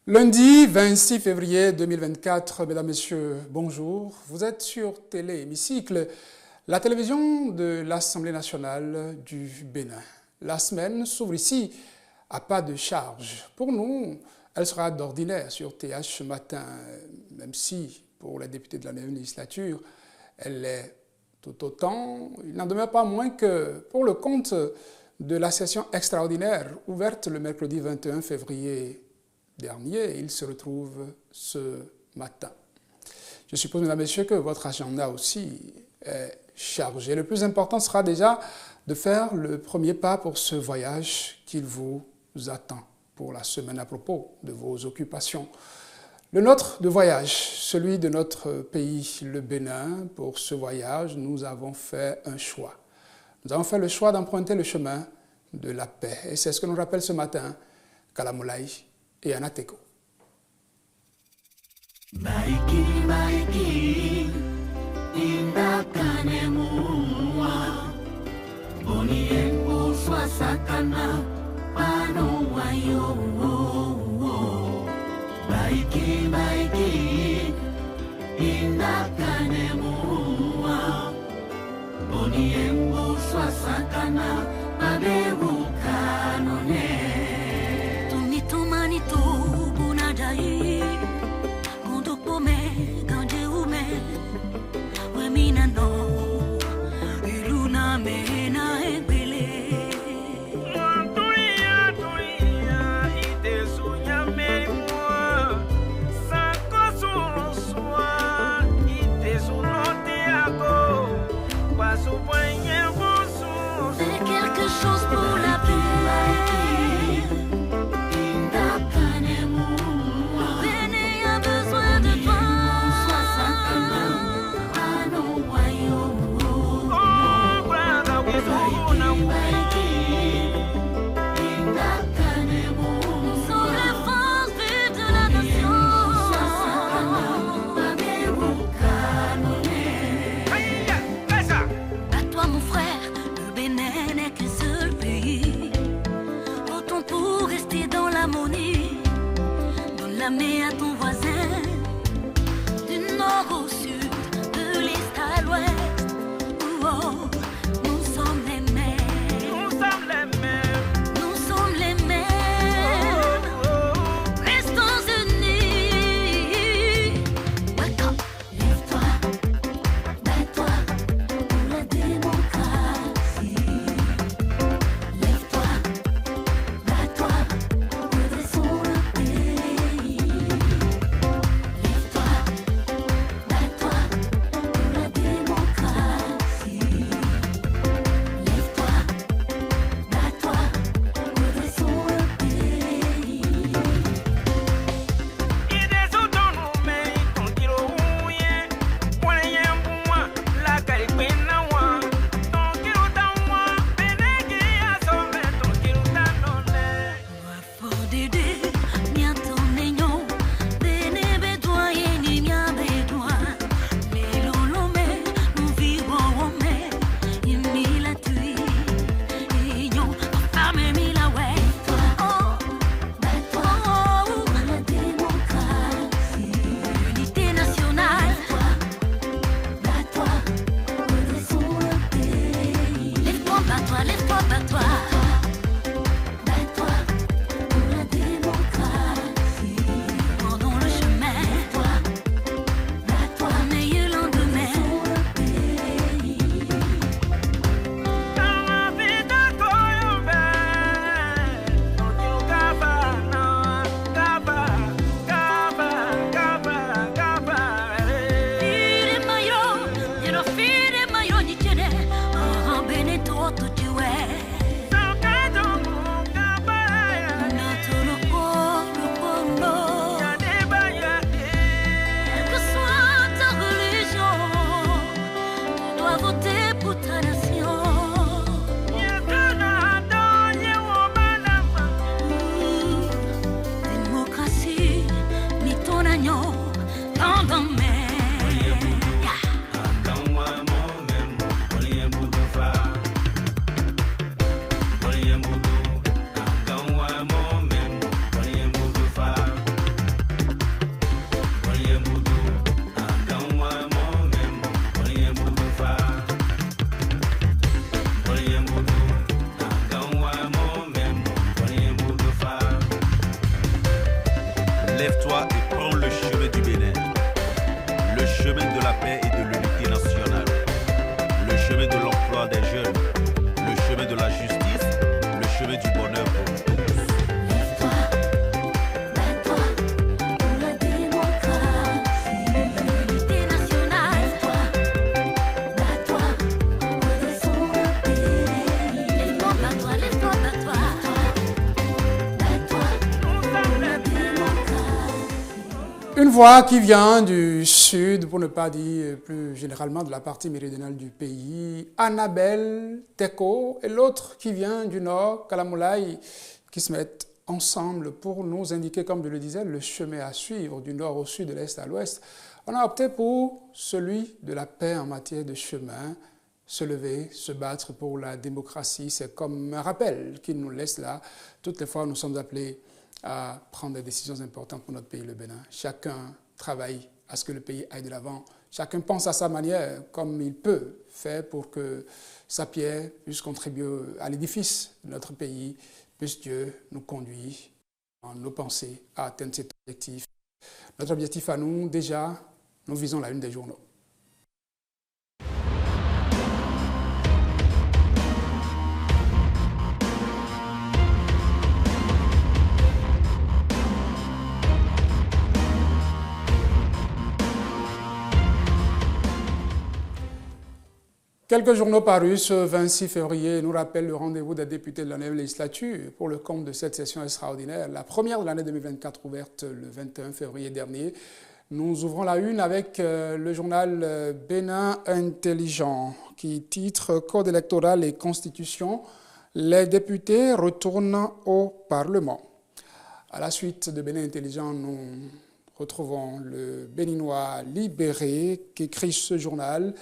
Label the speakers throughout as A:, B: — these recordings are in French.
A: Lundi 26 février 2024, mesdames, messieurs, bonjour. Vous êtes sur Télé Hémicycle, la télévision de l'Assemblée nationale du Bénin. La semaine s'ouvre ici à pas de charge. Pour nous, elle sera d'ordinaire sur TH ce matin, même si pour les députés de la 9e législature, elle l'est tout autant. Il n'en demeure pas moins que pour le compte de la session extraordinaire ouverte le mercredi 21 février dernier, il se retrouve ce matin. Je suppose, mesdames et messieurs, que votre agenda aussi est chargé. Le plus important sera déjà de faire le premier pas pour ce voyage qu'il vous attend pour la semaine à propos de vos occupations. Le nôtre de voyage, celui de notre pays, le Bénin, pour ce voyage, nous avons fait un choix. Nous avons fait le choix d'emprunter le chemin de la paix. Et c'est ce que nous rappelle ce matin Kalamoulaye et Anateko.
B: Baiki baiki indakane muwa Bonien uswa sakana pano wayo Baiki baiki indakane muwa Bonien uswa sakana abewu kanone Manito bunadai Kondo pome ganje ume Wemina no Iluna mena empele Tuia ite sunya meimwa Sako sunsua ite sunote ako Paso poigne bosu C'est quelque chose pour la paix
C: le chemin de la paix et de l'unité nationale, le chemin de l'emploi des jeunes, le chemin de la justice, le chemin du bonheur pour tous.
B: Lève-toi, bats-toi pour la démocratie, l'unité nationale. Lève-toi, bats-toi pour défendre le pays. Lève-toi, bats-toi, lève-toi, bats-toi. Bats-toi pour la démocratie.
A: Une voix qui vient du sud, pour ne pas dire plus généralement de la partie méridionale du pays, Annabelle Teko, et l'autre qui vient du nord, Kalamoulaye, qui se mettent ensemble pour nous indiquer, comme je le disais, le chemin à suivre du nord au sud, de l'est à l'ouest. On a opté pour celui de la paix en matière de chemin, se lever, se battre pour la démocratie. C'est comme un rappel qu'il nous laisse là. Toutes les fois, nous sommes appelés à prendre des décisions importantes pour notre pays, le Bénin. Chacun travaille à ce que le pays aille de l'avant. Chacun pense à sa manière, comme il peut faire pour que sa pierre puisse contribuer à l'édifice de notre pays. Puisse Dieu nous conduire en nos pensées à atteindre cet objectif. Notre objectif à nous, déjà, nous visons la une des journaux. Quelques journaux parus ce 26 février nous rappellent le rendez-vous des députés de la nouvelle législature pour le compte de cette session extraordinaire, la première de l'année 2024 ouverte le 21 février dernier. Nous ouvrons la une avec le journal Bénin Intelligent qui titre « Code électoral et Constitution, les députés retournent au Parlement ». À la suite de Bénin Intelligent, nous retrouvons le Béninois Libéré qui écrit ce journal.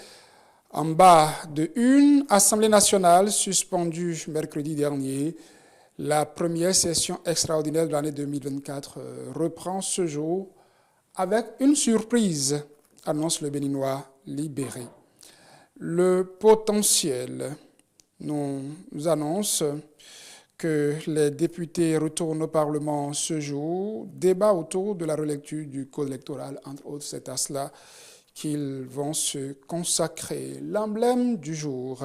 A: En bas de une, Assemblée nationale suspendue mercredi dernier. La première session extraordinaire de l'année 2024 reprend ce jour avec une surprise, annonce le Béninois Libéré. Le potentiel nous annonce que les députés retournent au Parlement ce jour. Débat autour de la relecture du code électoral, entre autres, c'est à cela qu'ils vont se consacrer. L'emblème du jour,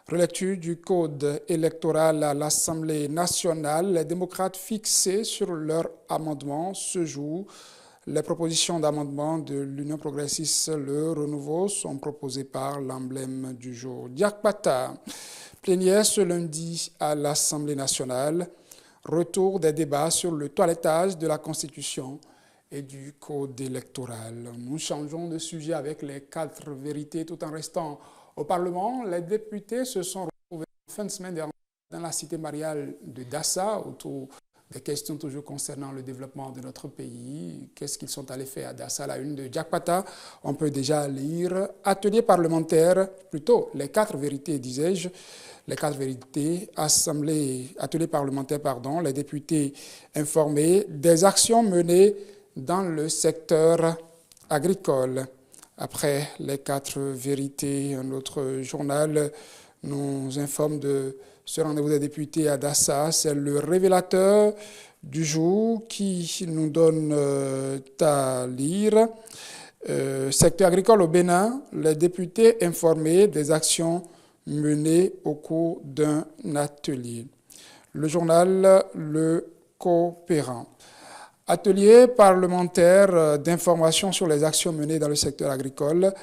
A: relecture du code électoral à l'Assemblée nationale, les démocrates fixés sur leur amendement ce jour. Les propositions d'amendement de l'Union progressiste, le renouveau, sont proposées par l'emblème du jour. Diakpata, plénière ce lundi à l'Assemblée nationale, retour des débats sur le toilettage de la Constitution et du code électoral. Nous changeons de sujet avec les 4 vérités tout en restant au Parlement. Les députés se sont retrouvés en fin de semaine dernière dans la cité mariale de Dassa autour des questions toujours concernant le développement de notre pays. Qu'est-ce qu'ils sont allés faire à Dassa? La une de Diakpata, on peut déjà lire atelier parlementaire, plutôt les 4 vérités, disais-je, les 4 vérités, atelier parlementaire, les députés informés des actions menées dans le secteur agricole. Après les 4 vérités, un autre journal nous informe de ce rendez-vous des députés à Dassa. C'est le révélateur du jour qui nous donne à lire. Secteur agricole au Bénin, les députés informés des actions menées au cours d'un atelier. Le journal Le Coopérant. Atelier parlementaire d'information sur les actions menées dans le secteur agricole,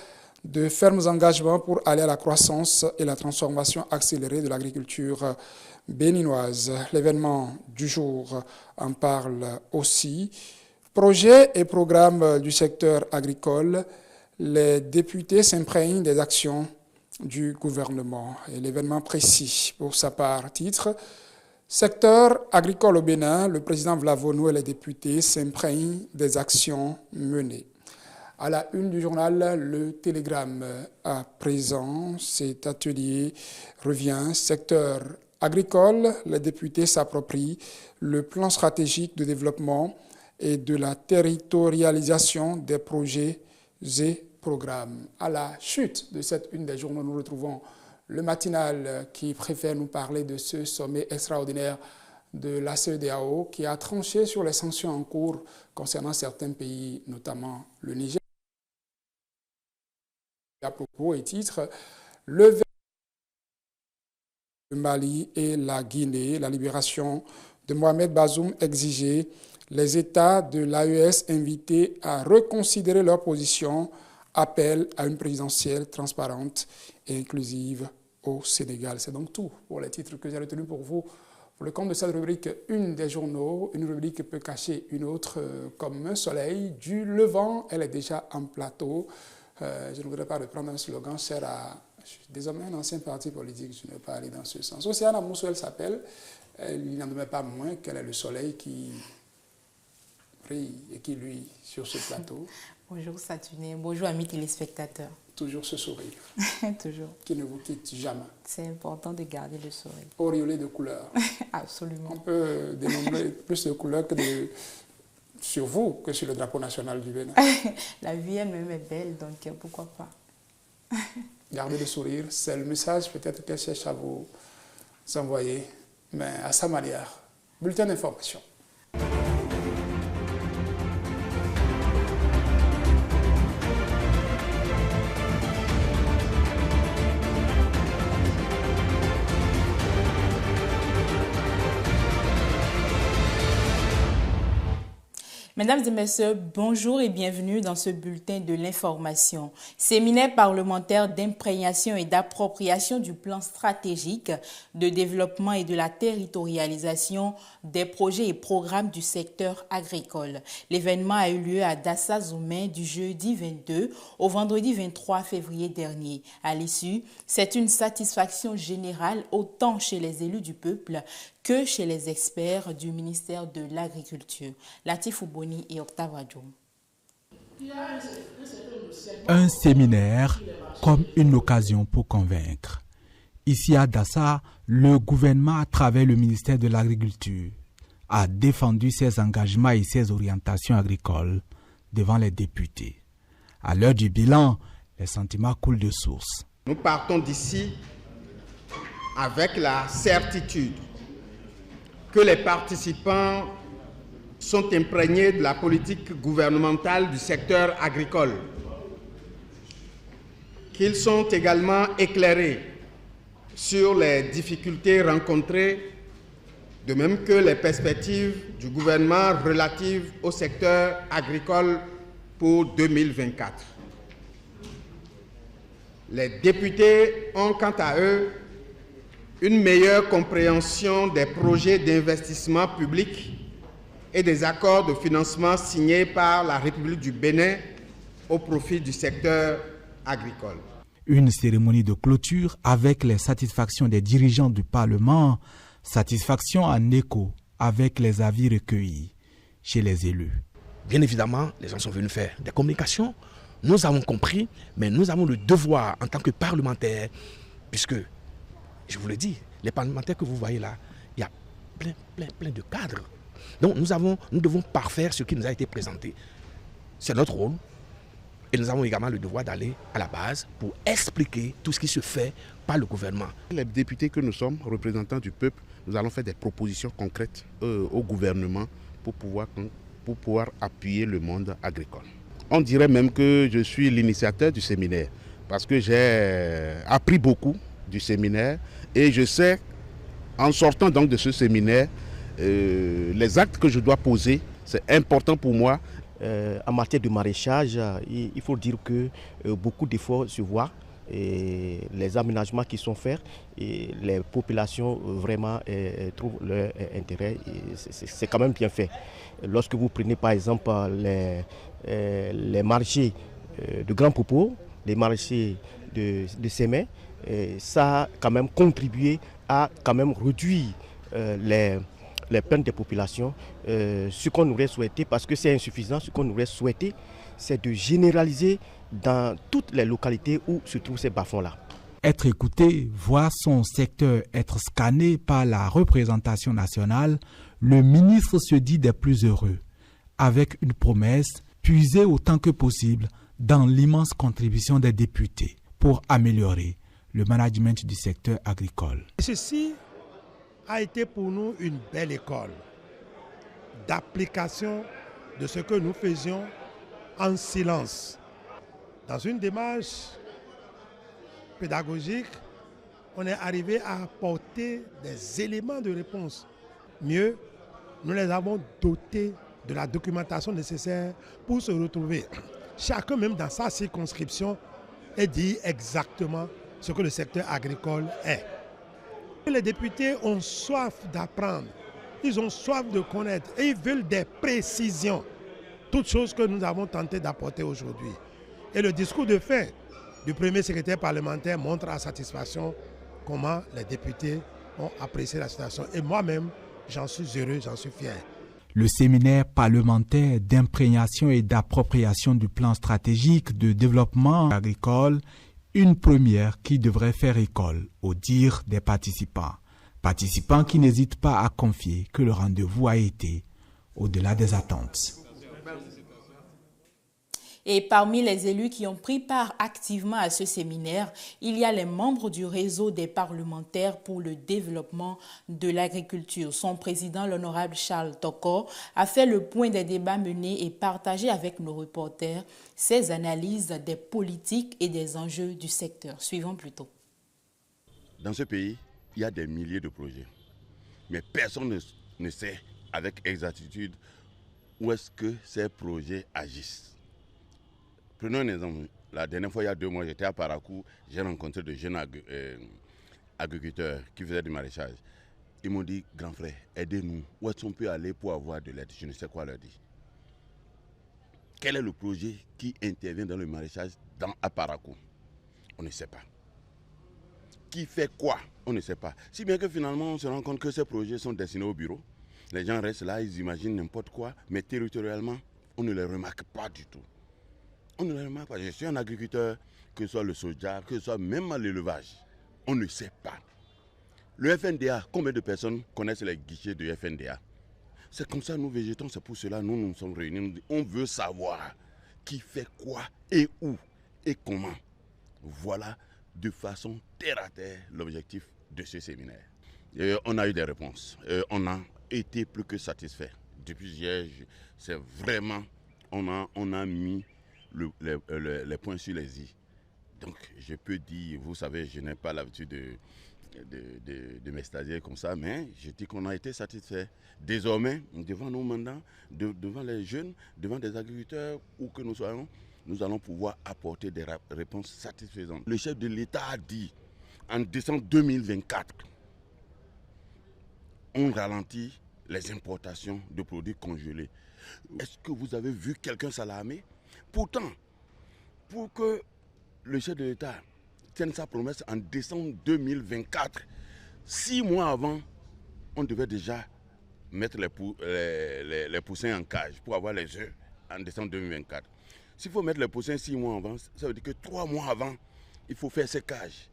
A: de fermes engagements pour aller à la croissance et la transformation accélérée de l'agriculture béninoise. L'événement du jour en parle aussi. Projets et programmes du secteur agricole, les députés s'imprègnent des actions du gouvernement. Et l'événement précis, pour sa part, titre secteur agricole au Bénin, le président Vlavono et les députés s'imprègnent des actions menées. À la une du journal Le Télégramme, à présent, cet atelier revient. Secteur agricole, les députés s'approprient le plan stratégique de développement et de la territorialisation des projets et programmes. À la chute de cette une des journaux, nous retrouvons le matinal qui préfère nous parler de ce sommet extraordinaire de la CEDEAO qui a tranché sur les sanctions en cours concernant certains pays, notamment le Niger. à propos et titre le Mali et la Guinée, la libération de Mohamed Bazoum exigée, les États de l'AES invités à reconsidérer leur position, appel à une présidentielle transparente et inclusive au Sénégal. C'est donc tout pour les titres que j'ai retenus pour vous. Pour le compte de cette rubrique, une des journaux, une rubrique peut cacher une autre comme un soleil. Du levant, elle est déjà en plateau. Je ne voudrais pas reprendre un slogan cher à désormais un ancien parti politique, je ne vais pas aller dans ce sens. Océane Moussou, elle s'appelle, il n'en demeure pas moins qu'elle est le soleil qui brille et qui luit sur ce plateau.
D: Bonjour Saturnin, bonjour amis téléspectateurs.
A: Toujours ce sourire.
D: Toujours.
A: Qui ne vous quitte jamais.
D: C'est important de garder le sourire.
A: Auréolé de couleurs.
D: Absolument.
A: On peut dénombrer plus de couleurs que sur vous que sur le drapeau national du Bénin.
D: La vie elle-même est belle, donc pourquoi pas.
A: Gardez le sourire, c'est le message peut-être qu'elle cherche à vous envoyer, mais à sa manière. Bulletin d'information.
D: Mesdames et messieurs, bonjour et bienvenue dans ce bulletin de l'information. Séminaire parlementaire d'imprégnation et d'appropriation du plan stratégique de développement et de la territorialisation des projets et programmes du secteur agricole. L'événement a eu lieu à Dassa-Zoumé du jeudi 22 au vendredi 23 février dernier. À l'issue, c'est une satisfaction générale autant chez les élus du peuple que chez les experts du ministère de l'Agriculture. Latif Ouboni et Octave Adjoum.
E: Un séminaire comme une occasion pour convaincre. Ici à Dassa, le gouvernement, à travers le ministère de l'Agriculture, a défendu ses engagements et ses orientations agricoles devant les députés. À l'heure du bilan, les sentiments coulent de source.
F: Nous partons d'ici avec la certitude que les participants sont imprégnés de la politique gouvernementale du secteur agricole, qu'ils sont également éclairés sur les difficultés rencontrées, de même que les perspectives du gouvernement relatives au secteur agricole pour 2024. Les députés ont quant à eux une meilleure compréhension des projets d'investissement public et des accords de financement signés par la République du Bénin au profit du secteur agricole.
E: Une cérémonie de clôture avec les satisfactions des dirigeants du Parlement, satisfaction en écho avec les avis recueillis chez les élus.
G: Bien évidemment, les gens sont venus faire des communications. Nous avons compris, mais nous avons le devoir en tant que parlementaires, puisque, je vous le dis, les parlementaires que vous voyez là, il y a plein de cadres. Donc nous devons parfaire ce qui nous a été présenté. C'est notre rôle. Et nous avons également le devoir d'aller à la base pour expliquer tout ce qui se fait par le gouvernement.
H: Les députés que nous sommes, représentants du peuple, nous allons faire des propositions concrètes au gouvernement pour pouvoir appuyer le monde agricole. On dirait même que je suis l'initiateur du séminaire parce que j'ai appris beaucoup du séminaire et je sais, en sortant donc de ce séminaire, les actes que je dois poser, c'est important pour moi.
I: En matière de maraîchage, il faut dire que beaucoup d'efforts se voient. Et les aménagements qui sont faits, et les populations vraiment trouvent leur intérêt. C'est quand même bien fait. Lorsque vous prenez par exemple les marchés de grands propos, les marchés de semences, ça a quand même contribué à quand même réduire les plaintes des populations. Ce qu'on aurait souhaité, parce que c'est insuffisant, ce qu'on aurait souhaité, c'est de généraliser dans toutes les localités où se trouvent ces bas-fonds-là.
E: Être écouté, voir son secteur être scanné par la représentation nationale, le ministre se dit des plus heureux, avec une promesse, puiser autant que possible dans l'immense contribution des députés pour améliorer le management du secteur agricole.
J: Ceci a été pour nous une belle école d'application de ce que nous faisions en silence, dans une démarche pédagogique, on est arrivé à apporter des éléments de réponse. Mieux, nous les avons dotés de la documentation nécessaire pour se retrouver, chacun même dans sa circonscription, et dire exactement ce que le secteur agricole est. Les députés ont soif d'apprendre, ils ont soif de connaître et ils veulent des précisions. Toutes choses que nous avons tenté d'apporter aujourd'hui. Et le discours de fin du premier secrétaire parlementaire montre à satisfaction comment les députés ont apprécié la situation. Et moi-même, j'en suis heureux, j'en suis fier.
E: Le séminaire parlementaire d'imprégnation et d'appropriation du plan stratégique de développement agricole, une première qui devrait faire école au dire des participants. Participants qui n'hésitent pas à confier que le rendez-vous a été au-delà des attentes.
D: Et parmi les élus qui ont pris part activement à ce séminaire, il y a les membres du réseau des parlementaires pour le développement de l'agriculture. Son président, l'honorable Charles Toko, a fait le point des débats menés et partagé avec nos reporters ses analyses des politiques et des enjeux du secteur. Suivons plutôt.
K: Dans ce pays, il y a des milliers de projets, mais personne ne sait avec exactitude où est-ce que ces projets agissent. Prenons un exemple. La dernière fois, il y a 2 mois, j'étais à Parakou, j'ai rencontré de jeunes agriculteurs qui faisaient du maraîchage. Ils m'ont dit, grand frère, aidez-nous. Où est-ce qu'on peut aller pour avoir de l'aide? Je ne sais quoi leur dire. Quel est le projet qui intervient dans le maraîchage à Parakou? On ne sait pas. Qui fait quoi? On ne sait pas. Si bien que finalement, on se rend compte que ces projets sont destinés au bureau. Les gens restent là, ils imaginent n'importe quoi, mais territorialement, on ne les remarque pas du tout. On ne le remarque pas. Je suis un agriculteur, que ce soit le soja, que ce soit même l'élevage. On ne sait pas. Le FNDA, combien de personnes connaissent les guichets du FNDA? C'est comme ça nous végétons, c'est pour cela nous nous sommes réunis. On veut savoir qui fait quoi et où et comment. Voilà de façon terre à terre l'objectif de ce séminaire. On a eu des réponses. On a été plus que satisfaits. Depuis hier, c'est vraiment, on a mis les points sur les i. Donc je peux dire, vous savez, je n'ai pas l'habitude de m'extasier comme ça, mais je dis qu'on a été satisfait. Désormais, devant nos mandats, devant les jeunes, devant des agriculteurs, où que nous soyons, nous allons pouvoir apporter des réponses satisfaisantes. Le chef de l'État a dit, en décembre 2024, on ralentit les importations de produits congelés. Est-ce que vous avez vu quelqu'un s'alarmer? Pourtant, pour que le chef de l'État tienne sa promesse en décembre 2024, 6 mois avant, on devait déjà mettre les poussins en cage pour avoir les œufs en décembre 2024. S'il faut mettre les poussins 6 mois avant, ça veut dire que 3 mois avant, il faut faire ces cages.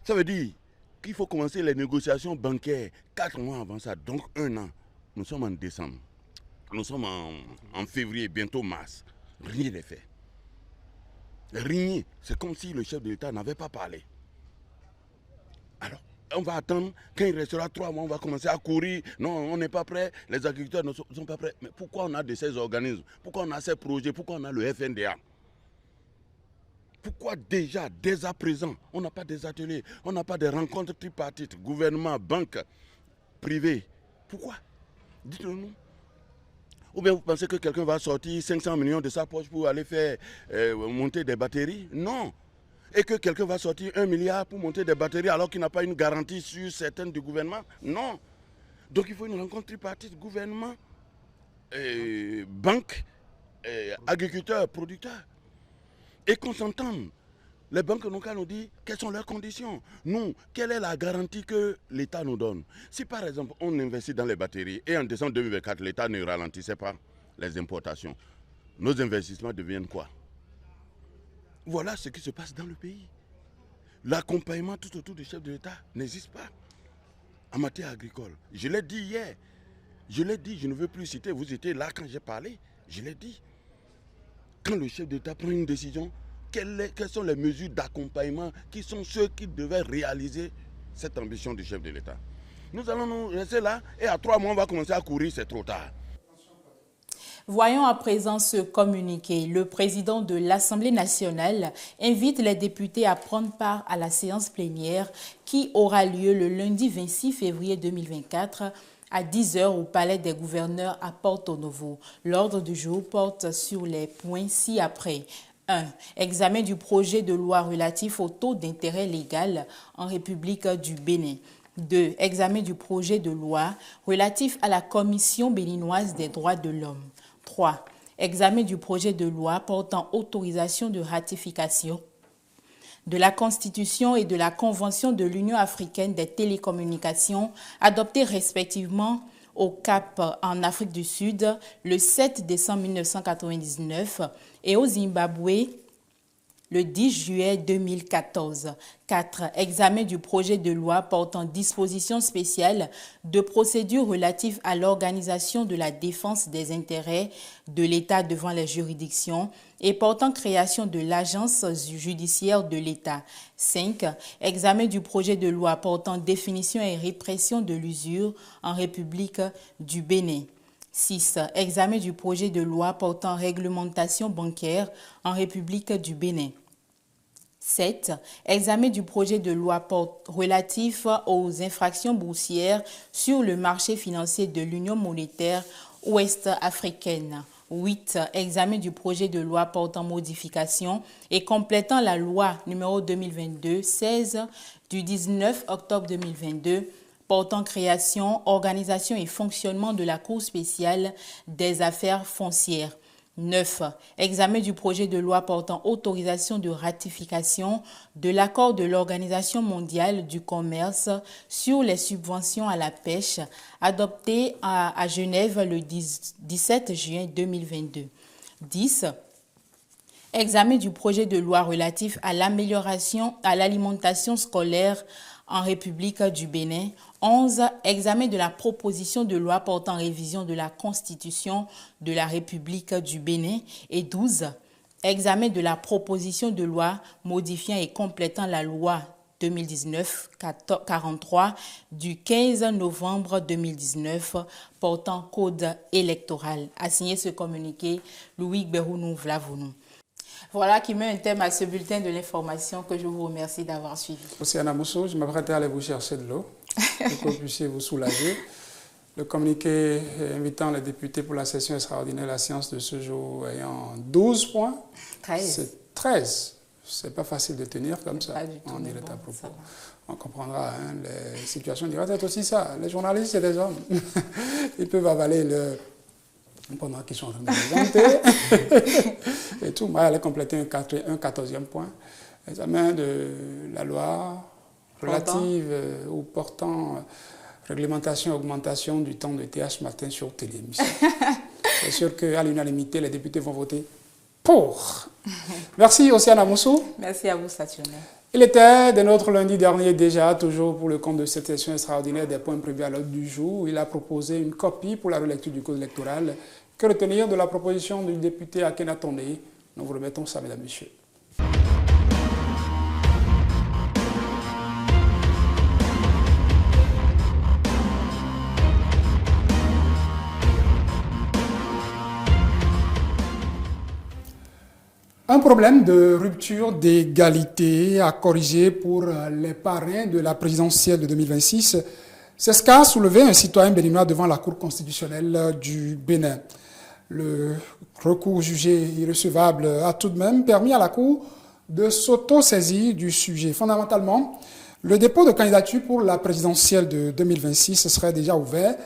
K: Ça veut dire qu'il faut commencer les négociations bancaires 4 mois avant ça, donc 1 an. Nous sommes en décembre. Nous sommes en février, bientôt mars. Rien n'est fait. Rien. C'est comme si le chef de l'État n'avait pas parlé. Alors, on va attendre, quand il restera 3 mois, on va commencer à courir. Non, on n'est pas prêt, les agriculteurs ne sont pas prêts. Mais pourquoi on a de ces organismes? Pourquoi on a ces projets? Pourquoi on a le FNDA? Pourquoi déjà, dès à présent, on n'a pas des ateliers, on n'a pas des rencontres tripartites, gouvernement, banque, privé? Pourquoi? Dites-le nous. Ou bien vous pensez que quelqu'un va sortir 500 millions de sa poche pour aller faire monter des batteries? Non. Et que quelqu'un va sortir 1 milliard pour monter des batteries alors qu'il n'a pas une garantie sur certaines du gouvernement? Non. Donc il faut une rencontre tripartite, gouvernement, banque, agriculteurs, producteurs. Et qu'on s'entende. Les banques n'ont qu'à nous dire quelles sont leurs conditions. Nous, quelle est la garantie que l'État nous donne? Si par exemple on investit dans les batteries et en décembre 2024 l'État ne ralentissait pas les importations, nos investissements deviennent quoi? Voilà ce qui se passe dans le pays. L'accompagnement tout autour du chef de l'État n'existe pas en matière agricole. Je l'ai dit hier. Je l'ai dit, je ne veux plus citer. Vous étiez là quand j'ai parlé. Je l'ai dit. Quand le chef d'État prend une décision, quelles sont les mesures d'accompagnement qui sont ceux qui devaient réaliser cette ambition du chef de l'État? Nous allons nous rester là et à 3 mois on va commencer à courir, c'est trop tard.
D: Voyons à présent ce communiqué. Le président de l'Assemblée nationale invite les députés à prendre part à la séance plénière qui aura lieu le lundi 26 février 2024 à 10h au Palais des gouverneurs à Porto Novo. L'ordre du jour porte sur les points ci-après. 1. Examen du projet de loi relatif au taux d'intérêt légal en République du Bénin. 2. Examen du projet de loi relatif à la Commission béninoise des droits de l'homme. 3. Examen du projet de loi portant autorisation de ratification de la Constitution et de la Convention de l'Union africaine des télécommunications adoptées respectivement au Cap en Afrique du Sud le 7 décembre 1999 et au Zimbabwe le 10 juillet 2014. 4. Examen du projet de loi portant dispositions spéciales de procédure relative à l'organisation de la défense des intérêts de l'État devant les juridictions et portant création de l'agence judiciaire de l'État. 5. Examen du projet de loi portant définition et répression de l'usure en République du Bénin. 6. Examen du projet de loi portant réglementation bancaire en République du Bénin. 7. Examen du projet de loi relatif aux infractions boursières sur le marché financier de l'Union monétaire ouest-africaine. 8. Examen du projet de loi portant modification et complétant la loi numéro 2022-16 du 19 octobre 2022 portant création, organisation et fonctionnement de la Cour spéciale des affaires foncières. 9. Examen du projet de loi portant autorisation de ratification de l'accord de l'Organisation mondiale du commerce sur les subventions à la pêche adopté à Genève le 17 juin 2022. 10. Examen du projet de loi relatif à l'amélioration à l'alimentation scolaire en République du Bénin. 11. Examen de la proposition de loi portant révision de la Constitution de la République du Bénin. Et 12. Examen de la proposition de loi modifiant et complétant la loi 2019-43 du 15 novembre 2019 portant code électoral. A signé ce communiqué Louis Berounou Vlavounou. Voilà qui met un thème à ce bulletin de l'information que je vous remercie d'avoir suivi.
A: Océana Mousso, je m'apprête à aller vous chercher de l'eau pour que vous puissiez vous soulager. Le communiqué invitant les députés pour la session extraordinaire de la séance de ce jour ayant 12 points.
D: 13.
A: C'est 13. C'est pas facile de tenir comme ça.
D: Pas du tout,
A: On dirait
D: bon,
A: à propos.
D: ça va.
A: On comprendra, hein, les situations doivent être aussi ça. Les journalistes, c'est des hommes. Ils peuvent avaler pendant qu'ils sont en train de présenter. Et tout. Moi, j'allais compléter un 14e point. L'examen de la loi relative ou portant réglementation et augmentation du temps de TH matin sur télévision. C'est sûr qu'à l'unanimité, les députés vont voter pour. Merci, Océana Moussou.
D: Merci à vous, Saturnin.
A: Il était de notre lundi dernier déjà, toujours pour le compte de cette session extraordinaire des points prévus à l'ordre du jour. Il a proposé une copie pour la relecture du code électoral. Que retenir de la proposition du député Akhenatonde? Nous vous remettons ça, mesdames et messieurs. Un problème de rupture d'égalité à corriger pour les parrains de la présidentielle de 2026. C'est ce qu'a soulevé un citoyen béninois devant la Cour constitutionnelle du Bénin. Le recours jugé irrecevable a tout de même permis à la Cour de s'auto-saisir du sujet. Fondamentalement, le dépôt de candidature pour la présidentielle de 2026 serait déjà ouvert,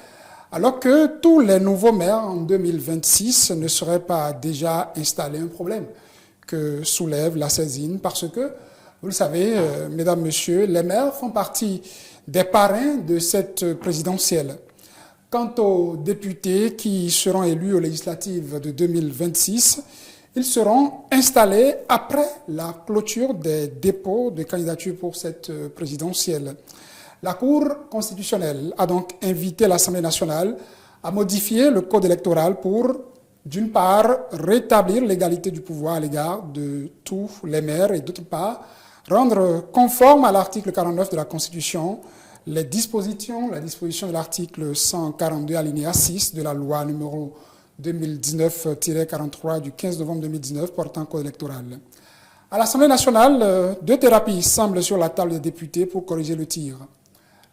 A: alors que tous les nouveaux maires en 2026 ne seraient pas déjà installés. Un problème que soulève la saisine parce que, vous le savez, mesdames, messieurs, les maires font partie des parrains de cette présidentielle. Quant aux députés qui seront élus aux législatives de 2026, ils seront installés après la clôture des dépôts de candidature pour cette présidentielle. La Cour constitutionnelle a donc invité l'Assemblée nationale à modifier le code électoral pour, d'une part, rétablir l'égalité du pouvoir à l'égard de tous les maires et d'autre part, rendre conforme à l'article 49 de la Constitution la disposition de l'article 142 alinéa 6 de la loi numéro 2019-43 du 15 novembre 2019 portant code électoral. À l'Assemblée nationale, 2 thérapies semblent sur la table des députés pour corriger le tir.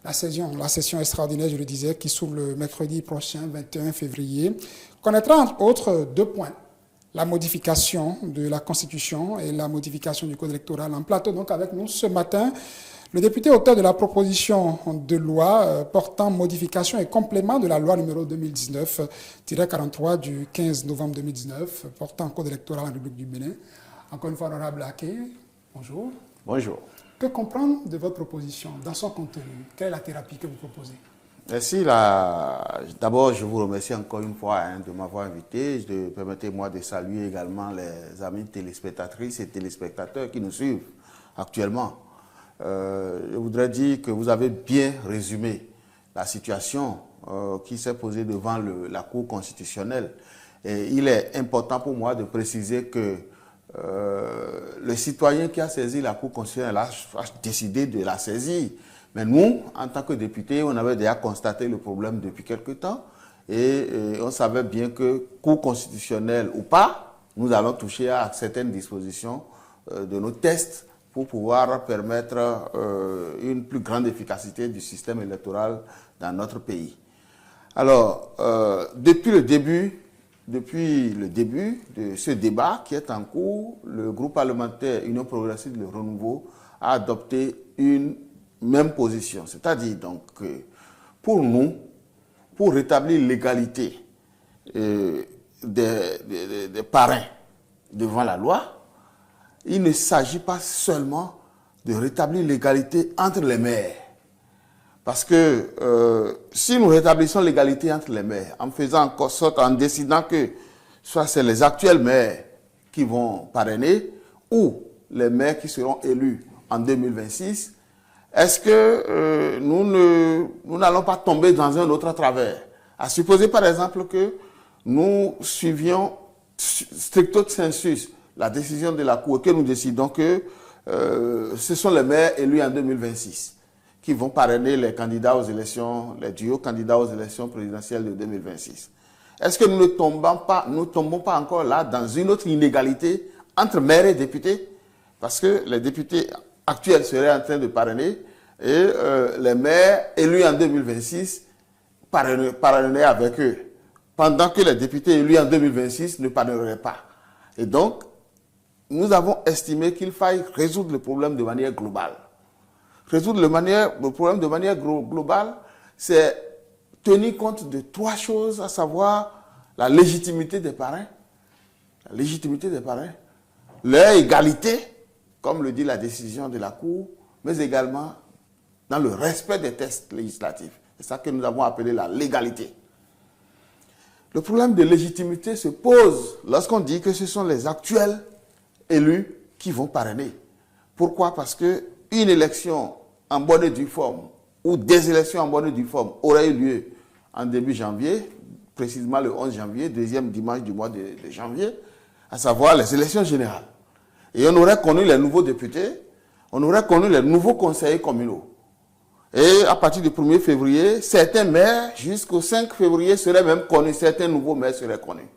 A: La session extraordinaire, je le disais, qui s'ouvre le mercredi prochain, 21 février, connaîtra entre autres 2 points. La modification de la Constitution et la modification du code électoral. En plateau, donc, avec nous ce matin, le député auteur de la proposition de loi portant modification et complément de la loi numéro 2019-43 du 15 novembre 2019 portant code électoral en République du Bénin. Encore une fois, honorable Aké, bonjour.
L: Bonjour.
A: Que comprendre de votre proposition dans son contenu? Quelle est la thérapie que vous proposez?
L: Merci. D'abord, je vous remercie encore une fois de m'avoir invité. Permettez-moi de saluer également les amis téléspectatrices et téléspectateurs qui nous suivent actuellement. Je voudrais dire que vous avez bien résumé la situation qui s'est posée devant la Cour constitutionnelle. Et il est important pour moi de préciser que le citoyen qui a saisi la Cour constitutionnelle a décidé de la saisir. Mais nous, en tant que députés, on avait déjà constaté le problème depuis quelque temps et on savait bien que Cour constitutionnelle ou pas, nous allons toucher à certaines dispositions de nos tests pour pouvoir permettre une plus grande efficacité du système électoral dans notre pays. Alors, depuis le début de ce débat qui est en cours, le groupe parlementaire Union progressiste de renouveau a adopté une même position. C'est-à-dire donc que pour nous, pour rétablir l'égalité des parrains devant la loi, il ne s'agit pas seulement de rétablir l'égalité entre les maires. Parce que si nous rétablissons l'égalité entre les maires, en faisant en sorte, en décidant que soit c'est les actuels maires qui vont parrainer ou les maires qui seront élus en 2026, est-ce que nous n'allons pas tomber dans un autre travers? À supposer par exemple que nous suivions stricto sensus la décision de la Cour et que nous décidons que ce sont les maires élus en 2026 qui vont parrainer les candidats aux élections, les duos candidats aux élections présidentielles de 2026. Est-ce que nous ne tombons pas encore là dans une autre inégalité entre maires et députés? Parce que les députés actuels seraient en train de parrainer et les maires élus en 2026 parraineraient avec eux, pendant que les députés élus en 2026 ne parraineraient pas. Et donc, nous avons estimé qu'il faille résoudre le problème de manière globale. Résoudre le problème de manière globale, c'est tenir compte de 3 choses, à savoir la légitimité des parrains, leur égalité, comme le dit la décision de la Cour, mais également dans le respect des textes législatifs. C'est ça que nous avons appelé la légalité. Le problème de légitimité se pose lorsqu'on dit que ce sont les actuels élus qui vont parrainer. Pourquoi? Parce qu'une élection en bonne et due forme ou des élections en bonne et due forme auraient eu lieu en début janvier, précisément le 11 janvier, deuxième dimanche du mois de janvier, à savoir les élections générales. Et on aurait connu les nouveaux députés, on aurait connu les nouveaux conseillers communaux. Et à partir du 1er février, certains maires, jusqu'au 5 février, seraient même connus, certains nouveaux maires seraient connus.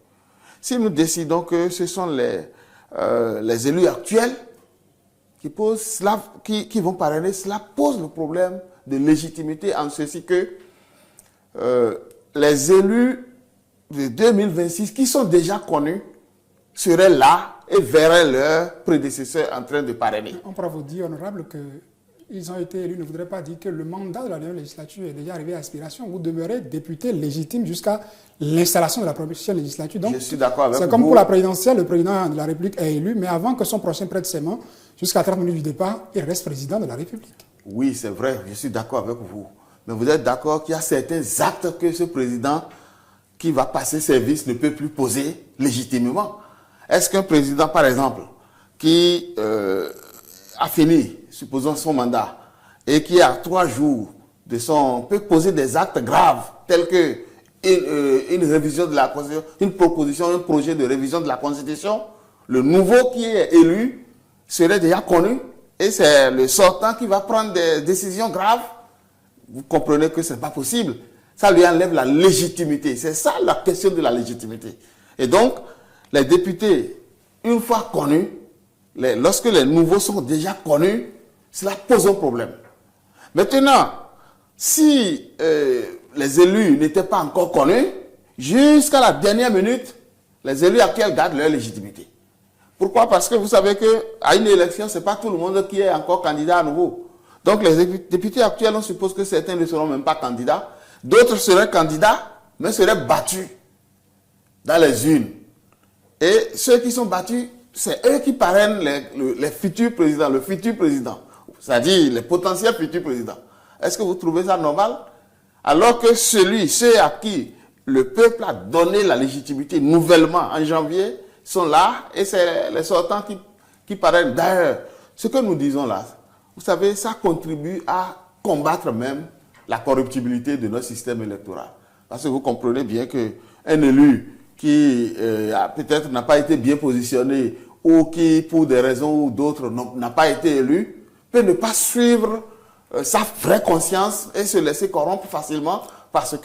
L: Si nous décidons que ce sont les élus actuels qui vont parrainer, cela pose le problème de légitimité en ceci que les élus de 2026 qui sont déjà connus seraient là et verraient leurs prédécesseurs en train de parrainer.
A: On pourra vous dire, honorable, qu'ils ont été élus ne voudrait pas dire que le mandat de la dernière législature est déjà arrivé à aspiration. Vous demeurez député légitime jusqu'à l'installation de la prochaine législature. Donc,
L: je suis d'accord avec vous.
A: C'est comme pour la présidentielle, le président de la République est élu, mais avant que son prochain prête serment, jusqu'à 30 minutes du départ, il reste président de la République.
L: Oui, c'est vrai, je suis d'accord avec vous. Mais vous êtes d'accord qu'il y a certains actes que ce président qui va passer service ne peut plus poser légitimement. Est-ce qu'un président, par exemple, qui a fini, supposons son mandat, et qui a 3 jours de peut poser des actes graves, tels que une révision de la Constitution, une proposition, un projet de révision de la Constitution, le nouveau qui est élu serait déjà connu, et c'est le sortant qui va prendre des décisions graves. Vous comprenez que ce n'est pas possible. Ça lui enlève la légitimité. C'est ça la question de la légitimité. Et donc, les députés, une fois connus, lorsque les nouveaux sont déjà connus, cela pose un problème. Maintenant, si les élus n'étaient pas encore connus, jusqu'à la dernière minute, les élus actuels gardent leur légitimité. Pourquoi? Parce que vous savez qu'à une élection, ce n'est pas tout le monde qui est encore candidat à nouveau. Donc les députés actuels, on suppose que certains ne seront même pas candidats. D'autres seraient candidats, mais seraient battus dans les urnes. Et ceux qui sont battus, c'est eux qui parrainent les futurs présidents, le futur président. C'est-à-dire les potentiels futurs présidents. Est-ce que vous trouvez ça normal? Alors que ceux à qui le peuple a donné la légitimité nouvellement en janvier sont là et c'est les sortants qui parrainent. D'ailleurs, ce que nous disons là, vous savez, ça contribue à combattre même la corruptibilité de notre système électoral. Parce que vous comprenez bien qu'un élu qui peut-être n'a pas été bien positionné ou qui, pour des raisons ou d'autres, n'a pas été élu, peut ne pas suivre sa vraie conscience et se laisser corrompre facilement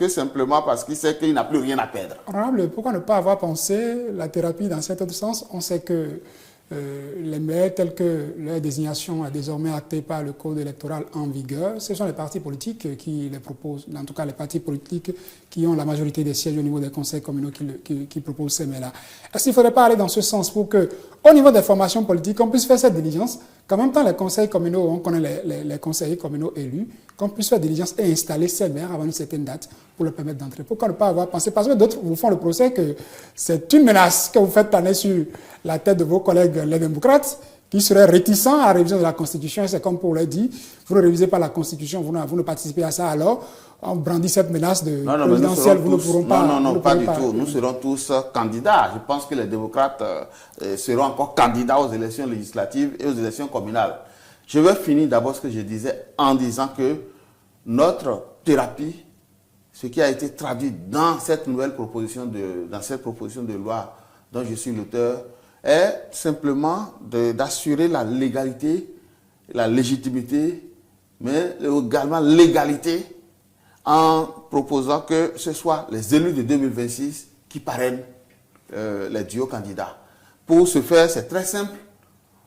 L: simplement parce qu'il sait qu'il n'a plus rien à perdre.
A: Honorable, pourquoi ne pas avoir pensé la thérapie dans cet autre sens? On sait que les maires, tels que leur désignation est désormais actée par le code électoral en vigueur, ce sont les partis politiques qui les proposent, en tout cas les partis politiques qui ont la majorité des sièges au niveau des conseils communaux qui proposent ces maires-là. Est-ce qu'il ne faudrait pas aller dans ce sens pour que, au niveau des formations politiques, on puisse faire cette diligence, qu'en même temps les conseils communaux, on connaît les conseillers communaux élus, qu'on puisse faire diligence et installer ces maires avant une certaine date pour leur permettre d'entrer? Pourquoi ne pas avoir pensé? Parce que d'autres vous font le procès que c'est une menace que vous faites planer sur la tête de vos collègues les démocrates qui seraient réticents à la révision de la Constitution. Et c'est comme pour leur dire, vous ne révisez pas la Constitution, vous ne participez à ça, alors on brandit cette menace de présidentielle, vous ne pourront pas...
L: Non, pas du tout. Nous serons tous candidats. Je pense que les démocrates seront encore candidats aux élections législatives et aux élections communales. Je vais finir d'abord ce que je disais en disant que notre thérapie, ce qui a été traduit dans cette nouvelle proposition de loi dont je suis l'auteur, est simplement d'assurer la légalité, la légitimité, mais également l'égalité en proposant que ce soit les élus de 2026 qui parrainent les duos candidats. Pour ce faire, c'est très simple.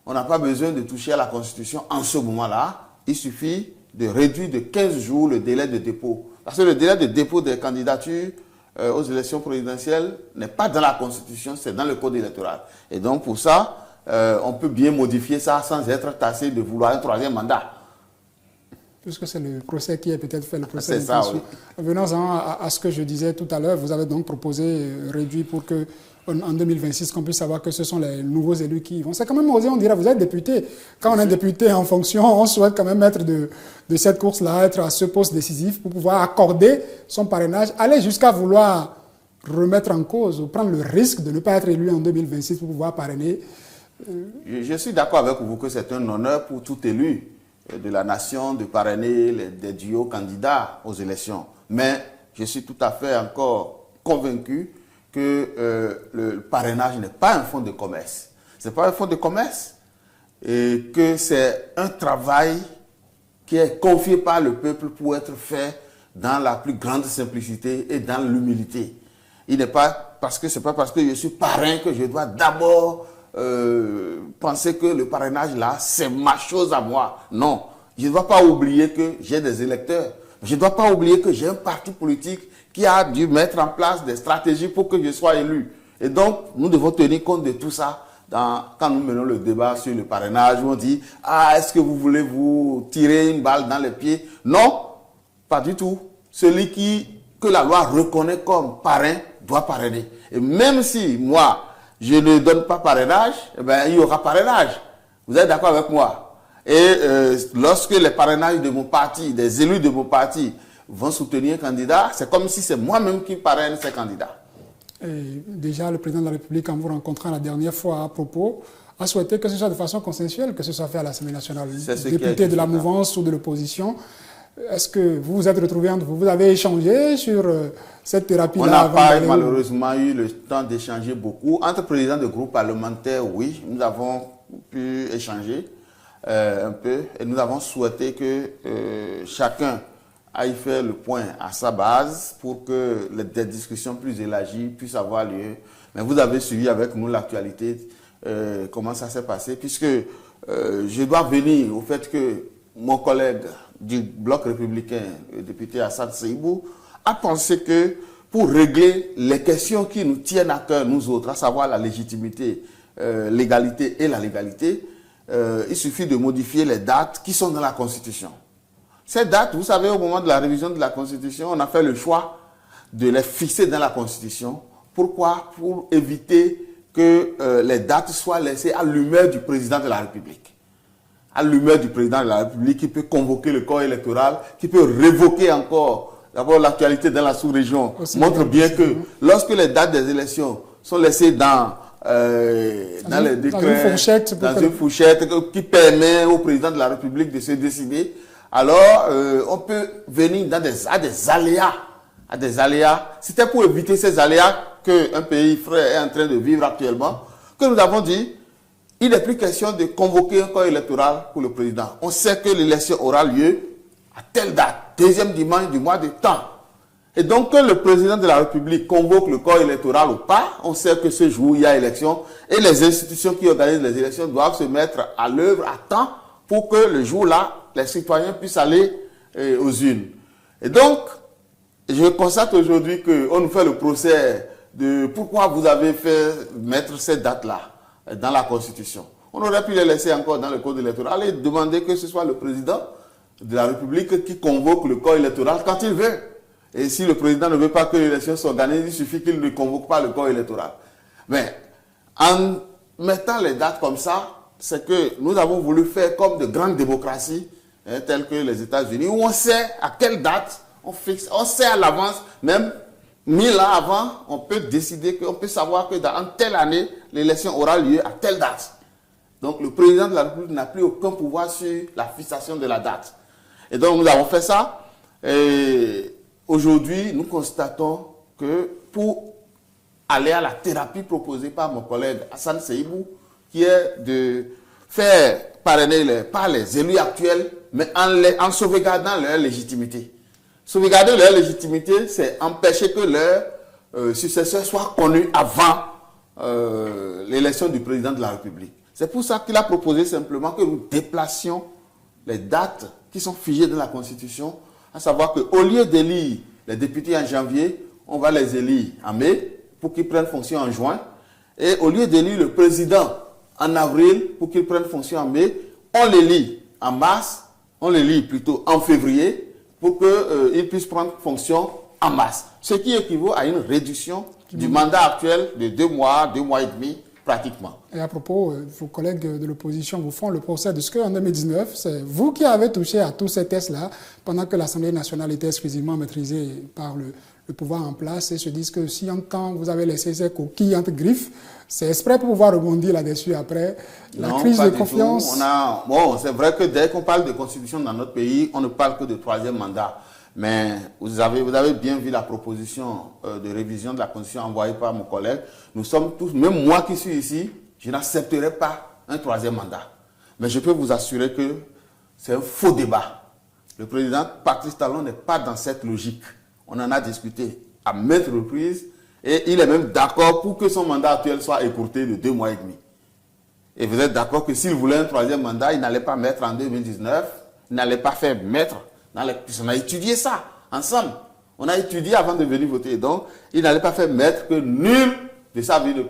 L: On n'a pas besoin de toucher à la Constitution en ce moment-là. Il suffit de réduire de 15 jours le délai de dépôt. Parce que le délai de dépôt des candidatures aux élections présidentielles n'est pas dans la Constitution, c'est dans le code électoral. Et donc pour ça, on peut bien modifier ça sans être tassé de vouloir un troisième mandat.
A: Puisque c'est le procès qui est peut-être fait, le procès.
L: C'est ça, oui.
A: Venons-en à ce que je disais tout à l'heure. Vous avez donc proposé réduit pour que en 2026, qu'on puisse savoir que ce sont les nouveaux élus qui y vont. C'est quand même osé, on dirait, vous êtes député. Quand on est député en fonction, on souhaite quand même être de cette course-là, être à ce poste décisif pour pouvoir accorder son parrainage, aller jusqu'à vouloir remettre en cause ou prendre le risque de ne pas être élu en 2026 pour pouvoir parrainer.
L: Je suis d'accord avec vous que c'est un honneur pour tout élu de la nation de parrainer des duos candidats aux élections. Mais je suis tout à fait encore convaincu que le parrainage n'est pas un fonds de commerce. Ce n'est pas un fonds de commerce et que c'est un travail qui est confié par le peuple pour être fait dans la plus grande simplicité et dans l'humilité. Il n'est pas parce que c'est pas parce que je suis parrain que je dois d'abord penser que le parrainage là, c'est ma chose à moi. Non, je ne dois pas oublier que j'ai des électeurs. Je ne dois pas oublier que j'ai un parti politique qui a dû mettre en place des stratégies pour que je sois élu. Et donc, nous devons tenir compte de tout ça quand nous menons le débat sur le parrainage, où on dit « Ah, est-ce que vous voulez vous tirer une balle dans les pieds ?» Non, pas du tout. Celui que la loi reconnaît comme parrain doit parrainer. Et même si moi, je ne donne pas parrainage, eh bien, il y aura parrainage. Vous êtes d'accord avec moi? Et lorsque les parrainages de mon parti, des élus de mon parti vont soutenir un candidat, c'est comme si c'est moi-même qui parraine ces candidats.
A: Et déjà, le président de la République, en vous rencontrant la dernière fois à propos, a souhaité que ce soit de façon consensuelle, que ce soit fait à l'Assemblée nationale. Député de la mouvance ou de l'opposition, est-ce que vous vous êtes retrouvés entre vous? Vous avez échangé sur cette thérapie-là?
L: On n'a pas malheureusement eu le temps d'échanger beaucoup. Entre présidents de groupes parlementaires, oui, nous avons pu échanger un peu et nous avons souhaité que chacun à y faire le point à sa base pour que des discussions plus élargies puissent avoir lieu. Mais vous avez suivi avec nous l'actualité, comment ça s'est passé, puisque je dois venir au fait que mon collègue du bloc républicain, le député Assad Seibou, a pensé que pour régler les questions qui nous tiennent à cœur, nous autres, à savoir la légitimité, l'égalité et la légalité, il suffit de modifier les dates qui sont dans la Constitution. Ces dates, vous savez, au moment de la révision de la Constitution, on a fait le choix de les fixer dans la Constitution. Pourquoi? Pour éviter que les dates soient laissées à l'humeur du président de la République. À l'humeur du président de la République qui peut convoquer le corps électoral, qui peut révoquer encore. D'abord, l'actualité dans la sous-région montre bien que lorsque les dates des élections sont laissées dans les décrets, dans une fourchette qui permet au président de la République de se décider, alors on peut venir à des aléas. C'était pour éviter ces aléas qu'un pays frère est en train de vivre actuellement, que nous avons dit, il n'est plus question de convoquer un corps électoral pour le président. On sait que l'élection aura lieu à telle date, deuxième dimanche du mois de temps. Et donc, que le président de la République convoque le corps électoral ou pas, on sait que ce jour, il y a élection et les institutions qui organisent les élections doivent se mettre à l'œuvre à temps pour que le jour-là, les citoyens puissent aller aux urnes. Et donc, je constate aujourd'hui qu'on nous fait le procès de pourquoi vous avez fait mettre cette date-là dans la Constitution. On aurait pu les laisser encore dans le code électoral et demander que ce soit le président de la République qui convoque le corps électoral quand il veut. Et si le président ne veut pas que l'élection s'organise, il suffit qu'il ne convoque pas le corps électoral. Mais en mettant les dates comme ça, c'est que nous avons voulu faire comme de grandes démocraties, telles que les États-Unis, où on sait à quelle date on fixe, on sait à l'avance, même 1000 ans avant, on peut décider, on peut savoir que dans telle année, l'élection aura lieu à telle date. Donc le président de la République n'a plus aucun pouvoir sur la fixation de la date. Et donc nous avons fait ça. Et aujourd'hui, nous constatons que pour aller à la thérapie proposée par mon collègue Hassan Seibou, qui est de faire parrainer par les élus actuels, mais en sauvegardant leur légitimité. Sauvegarder leur légitimité, c'est empêcher que leur successeur soit connu avant l'élection du président de la République. C'est pour ça qu'il a proposé simplement que nous déplacions les dates qui sont figées dans la Constitution, à savoir qu'au lieu d'élire les députés en janvier, on va les élire en mai pour qu'ils prennent fonction en juin. Et au lieu d'élire le président en avril pour qu'il prenne fonction en mai, on l'élit en mars, on l'élit plutôt en février pour qu'il puisse prendre fonction en mars. Ce qui équivaut à une réduction du mandat actuel de 2 mois et demi pratiquement.
A: Et à propos, vos collègues de l'opposition vous font le procès de ce qu'en 2019, c'est vous qui avez touché à tous ces tests-là, pendant que l'Assemblée nationale était exclusivement maîtrisée par le pouvoir en place, et se disent que si quand vous avez laissé ces coquilles entre griffes, c'est exprès pour pouvoir rebondir là-dessus après. La crise de confiance.
L: Bon, c'est vrai que dès qu'on parle de constitution dans notre pays, on ne parle que de 3e mandat. Mais vous avez bien vu la proposition de révision de la Constitution envoyée par mon collègue. Nous sommes tous, même moi qui suis ici, je n'accepterai pas un 3e mandat. Mais je peux vous assurer que c'est un faux débat. Le président Patrice Talon n'est pas dans cette logique. On en a discuté à maintes reprises et il est même d'accord pour que son mandat actuel soit écourté de 2 mois et demi. Et vous êtes d'accord que s'il voulait un 3e mandat, il n'allait pas mettre en 2019, il n'allait pas faire mettre. On a étudié ça ensemble. On a étudié avant de venir voter. Donc, il n'allait pas faire mettre que nul de sa vie ne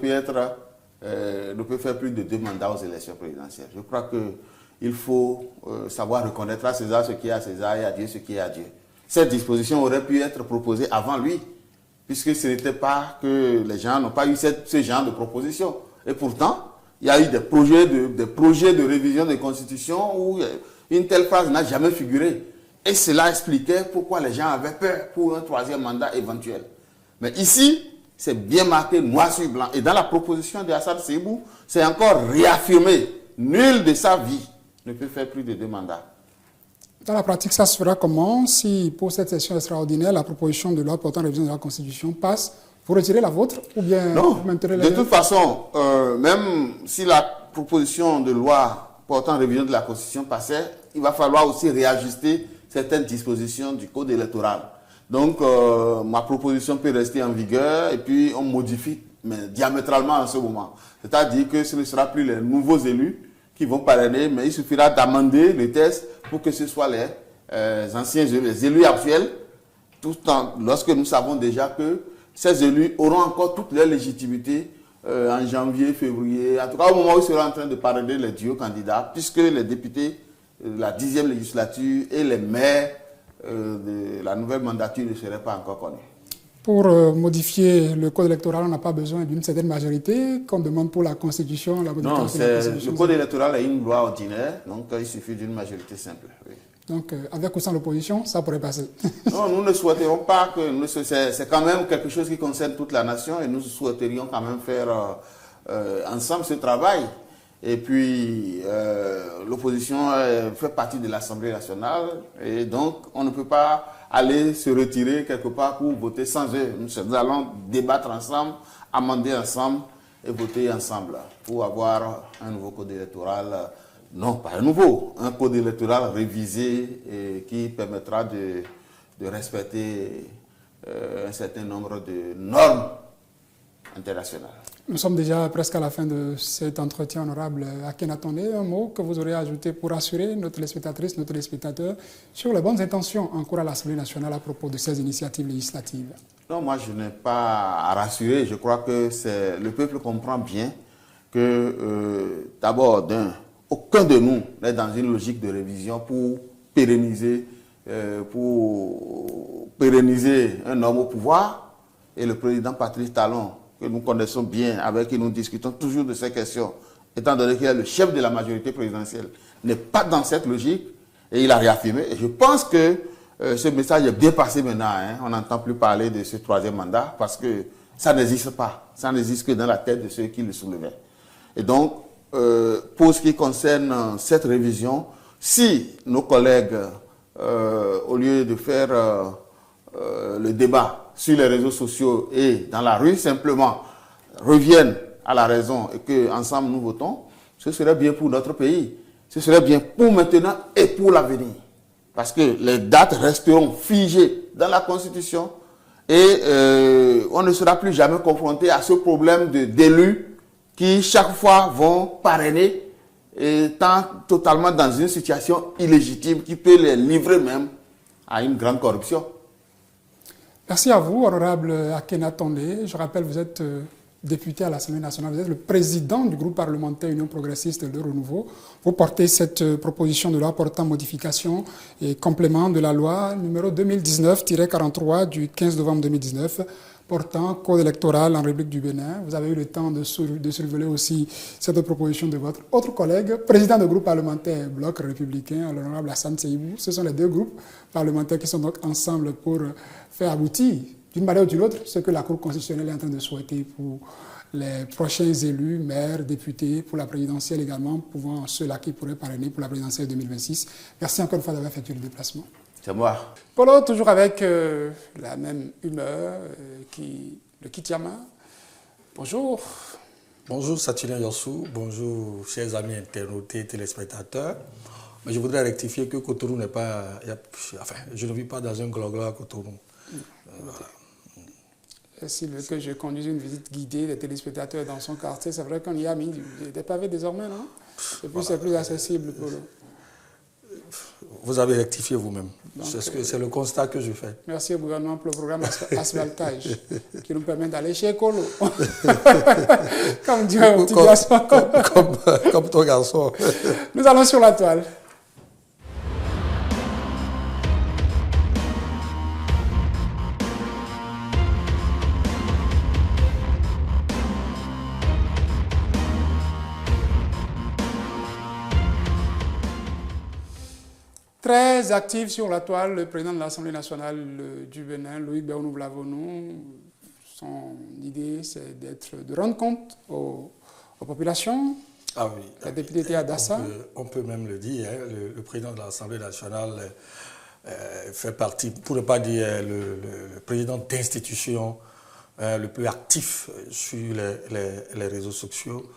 L: peut faire plus de 2 mandats aux élections présidentielles. Je crois qu'il faut savoir reconnaître à César ce qui est à César et à Dieu ce qui est à Dieu. Cette disposition aurait pu être proposée avant lui, puisque ce n'était pas que les gens n'ont pas eu ce genre de proposition. Et pourtant, il y a eu des projets de révision des constitutions où une telle phrase n'a jamais figuré. Et cela expliquait pourquoi les gens avaient peur pour un 3e mandat éventuel. Mais ici, c'est bien marqué noir sur blanc. Et dans la proposition de Assad Seibou, c'est encore réaffirmé. Nul de sa vie ne peut faire plus de 2 mandats.
A: Dans la pratique, ça se fera comment si pour cette session extraordinaire, la proposition de loi portant révision de la Constitution passe? Vous retirez la vôtre ou bien
L: non,
A: vous maintenez
L: de toute façon, même si la proposition de loi portant révision de la Constitution passait, il va falloir aussi réajuster certaines dispositions du code électoral. Donc, ma proposition peut rester en vigueur et puis on modifie, mais diamétralement en ce moment. C'est-à-dire que ce ne sera plus les nouveaux élus qui vont parrainer, mais il suffira d'amender les tests pour que ce soit les anciens élus, les élus actuels, lorsque nous savons déjà que ces élus auront encore toute leur légitimité en janvier, février, en tout cas au moment où ils seront en train de parrainer les duos candidats, puisque les députés de la 10e législature et les maires de la nouvelle mandature ne seraient pas encore connus.
A: Pour modifier le code électoral, on n'a pas besoin d'une certaine majorité qu'on demande pour la Constitution, la modification de la Constitution.
L: Le code électoral est une loi ordinaire, donc il suffit d'une majorité simple. Oui.
A: Donc, avec ou sans l'opposition, ça pourrait passer.
L: Non, nous ne souhaiterions pas que... C'est quand même quelque chose qui concerne toute la nation et nous souhaiterions quand même faire ensemble ce travail. Et puis, l'opposition fait partie de l'Assemblée nationale et donc on ne peut pas aller se retirer quelque part pour voter sans eux. Nous allons débattre ensemble, amender ensemble et voter ensemble pour avoir un nouveau code électoral. Non, pas un nouveau, un code électoral révisé et qui permettra de respecter un certain nombre de normes internationales.
A: Nous sommes déjà presque à la fin de cet entretien honorable. Akhenatonde, un mot que vous aurez ajouté pour rassurer nos téléspectatrices, nos téléspectateurs sur les bonnes intentions en cours à l'Assemblée nationale à propos de ces initiatives législatives?
L: Non, moi je n'ai pas à rassurer. Je crois que le peuple comprend bien que d'abord aucun de nous n'est dans une logique de révision pour pérenniser un homme au pouvoir. Et le président Patrice Talon, que nous connaissons bien, avec qui nous discutons toujours de ces questions, étant donné qu'il est le chef de la majorité présidentielle, n'est pas dans cette logique et il a réaffirmé. Et je pense que ce message est bien passé maintenant. Hein. On n'entend plus parler de ce troisième mandat parce que ça n'existe pas. Ça n'existe que dans la tête de ceux qui le soulevaient. Et donc, pour ce qui concerne cette révision, si nos collègues, au lieu de faire le débat sur les réseaux sociaux et dans la rue, simplement reviennent à la raison et qu'ensemble nous votons, ce serait bien pour notre pays. Ce serait bien pour maintenant et pour l'avenir. Parce que les dates resteront figées dans la Constitution et on ne sera plus jamais confronté à ce problème d'élus qui chaque fois vont parrainer étant totalement dans une situation illégitime qui peut les livrer même à une grande corruption.
A: Merci à vous, honorable Akhenatonde. Je rappelle, vous êtes député à l'Assemblée nationale, vous êtes le président du groupe parlementaire Union progressiste de Renouveau. Vous portez cette proposition de loi portant modification et complément de la loi numéro 2019-43 du 15 novembre 2019 portant code électoral en République du Bénin. Vous avez eu le temps de survoler aussi cette proposition de votre autre collègue, président du groupe parlementaire Bloc républicain, l'honorable Hassan Seibou. Ce sont les deux groupes parlementaires qui sont donc ensemble pour faire aboutir, d'une manière ou d'une autre, ce que la Cour constitutionnelle est en train de souhaiter pour les prochains élus, maires, députés, pour la présidentielle également, pouvant ceux-là qui pourraient parrainer pour la présidentielle 2026. Merci encore une fois d'avoir fait le déplacement.
L: C'est moi.
A: Polo, toujours avec la même humeur, le Kitiama. Bonjour.
M: Bonjour Saturnin Yossou, bonjour chers amis internautes et téléspectateurs. Mais je voudrais rectifier que Cotonou n'est pas... Enfin, je ne vis pas dans un glo-glo à Cotonou.
A: Voilà. S'il veut que je conduise une visite guidée des téléspectateurs dans son quartier, c'est vrai qu'on y a mis des pavés désormais, non? Et puis voilà. C'est plus accessible pour eux.
M: Vous avez rectifié vous-même. C'est le constat que je fais.
A: Merci au gouvernement pour le programme Asphaltage qui nous permet d'aller chez Colo. Comme dit un petit garçon.
M: Comme ton garçon.
A: Nous allons sur la toile. Très actif sur la toile, le président de l'Assemblée nationale du Bénin, Loïc Béounou-Blavonou, son idée, c'est de rendre compte aux populations.
M: Ah oui.
A: La députée était à Dassa.
M: On peut même le dire, hein, le président de l'Assemblée nationale fait partie, pour ne pas dire le président d'institution le plus actif sur les réseaux sociaux.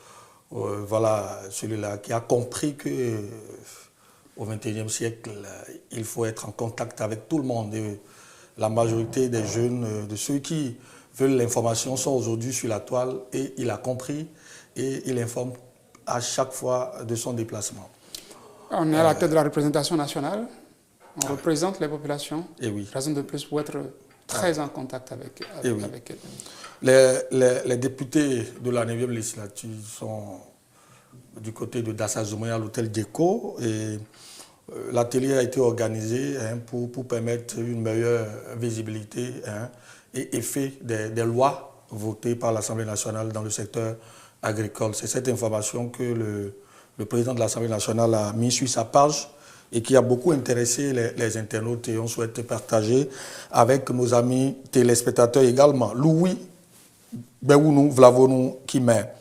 M: Voilà, celui-là qui a compris que au XXIe siècle, il faut être en contact avec tout le monde. Et la majorité des jeunes, de ceux qui veulent l'information, sont aujourd'hui sur la toile et il a compris et il informe à chaque fois de son déplacement.
A: On est à la tête de la représentation nationale, on représente les populations.
M: Et oui.
A: Raison de plus pour être très en contact avec
M: elles. Les députés de la 9e législature sont du côté de Dassa Zoumé à l'hôtel Déco et l'atelier a été organisé pour permettre une meilleure visibilité et effet des lois votées par l'Assemblée nationale dans le secteur agricole. C'est cette information que le président de l'Assemblée nationale a mis sur sa page et qui a beaucoup intéressé les internautes et on souhaite partager avec nos amis téléspectateurs également. Louis Béounou Vlavonou qui met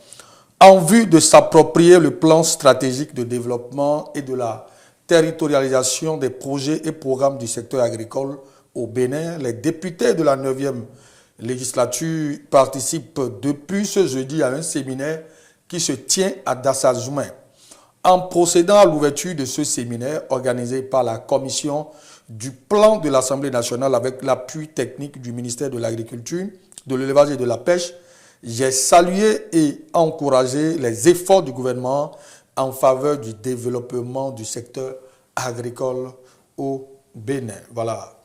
M: en vue de s'approprier le plan stratégique de développement et de la territorialisation des projets et programmes du secteur agricole au Bénin, les députés de la 9e législature participent depuis ce jeudi à un séminaire qui se tient à Dassa Zoumé. En procédant à l'ouverture de ce séminaire organisé par la commission du plan de l'Assemblée nationale avec l'appui technique du ministère de l'Agriculture, de l'Élevage et de la Pêche, j'ai salué et encouragé les efforts du gouvernement en faveur du développement du secteur agricole au Bénin. Voilà,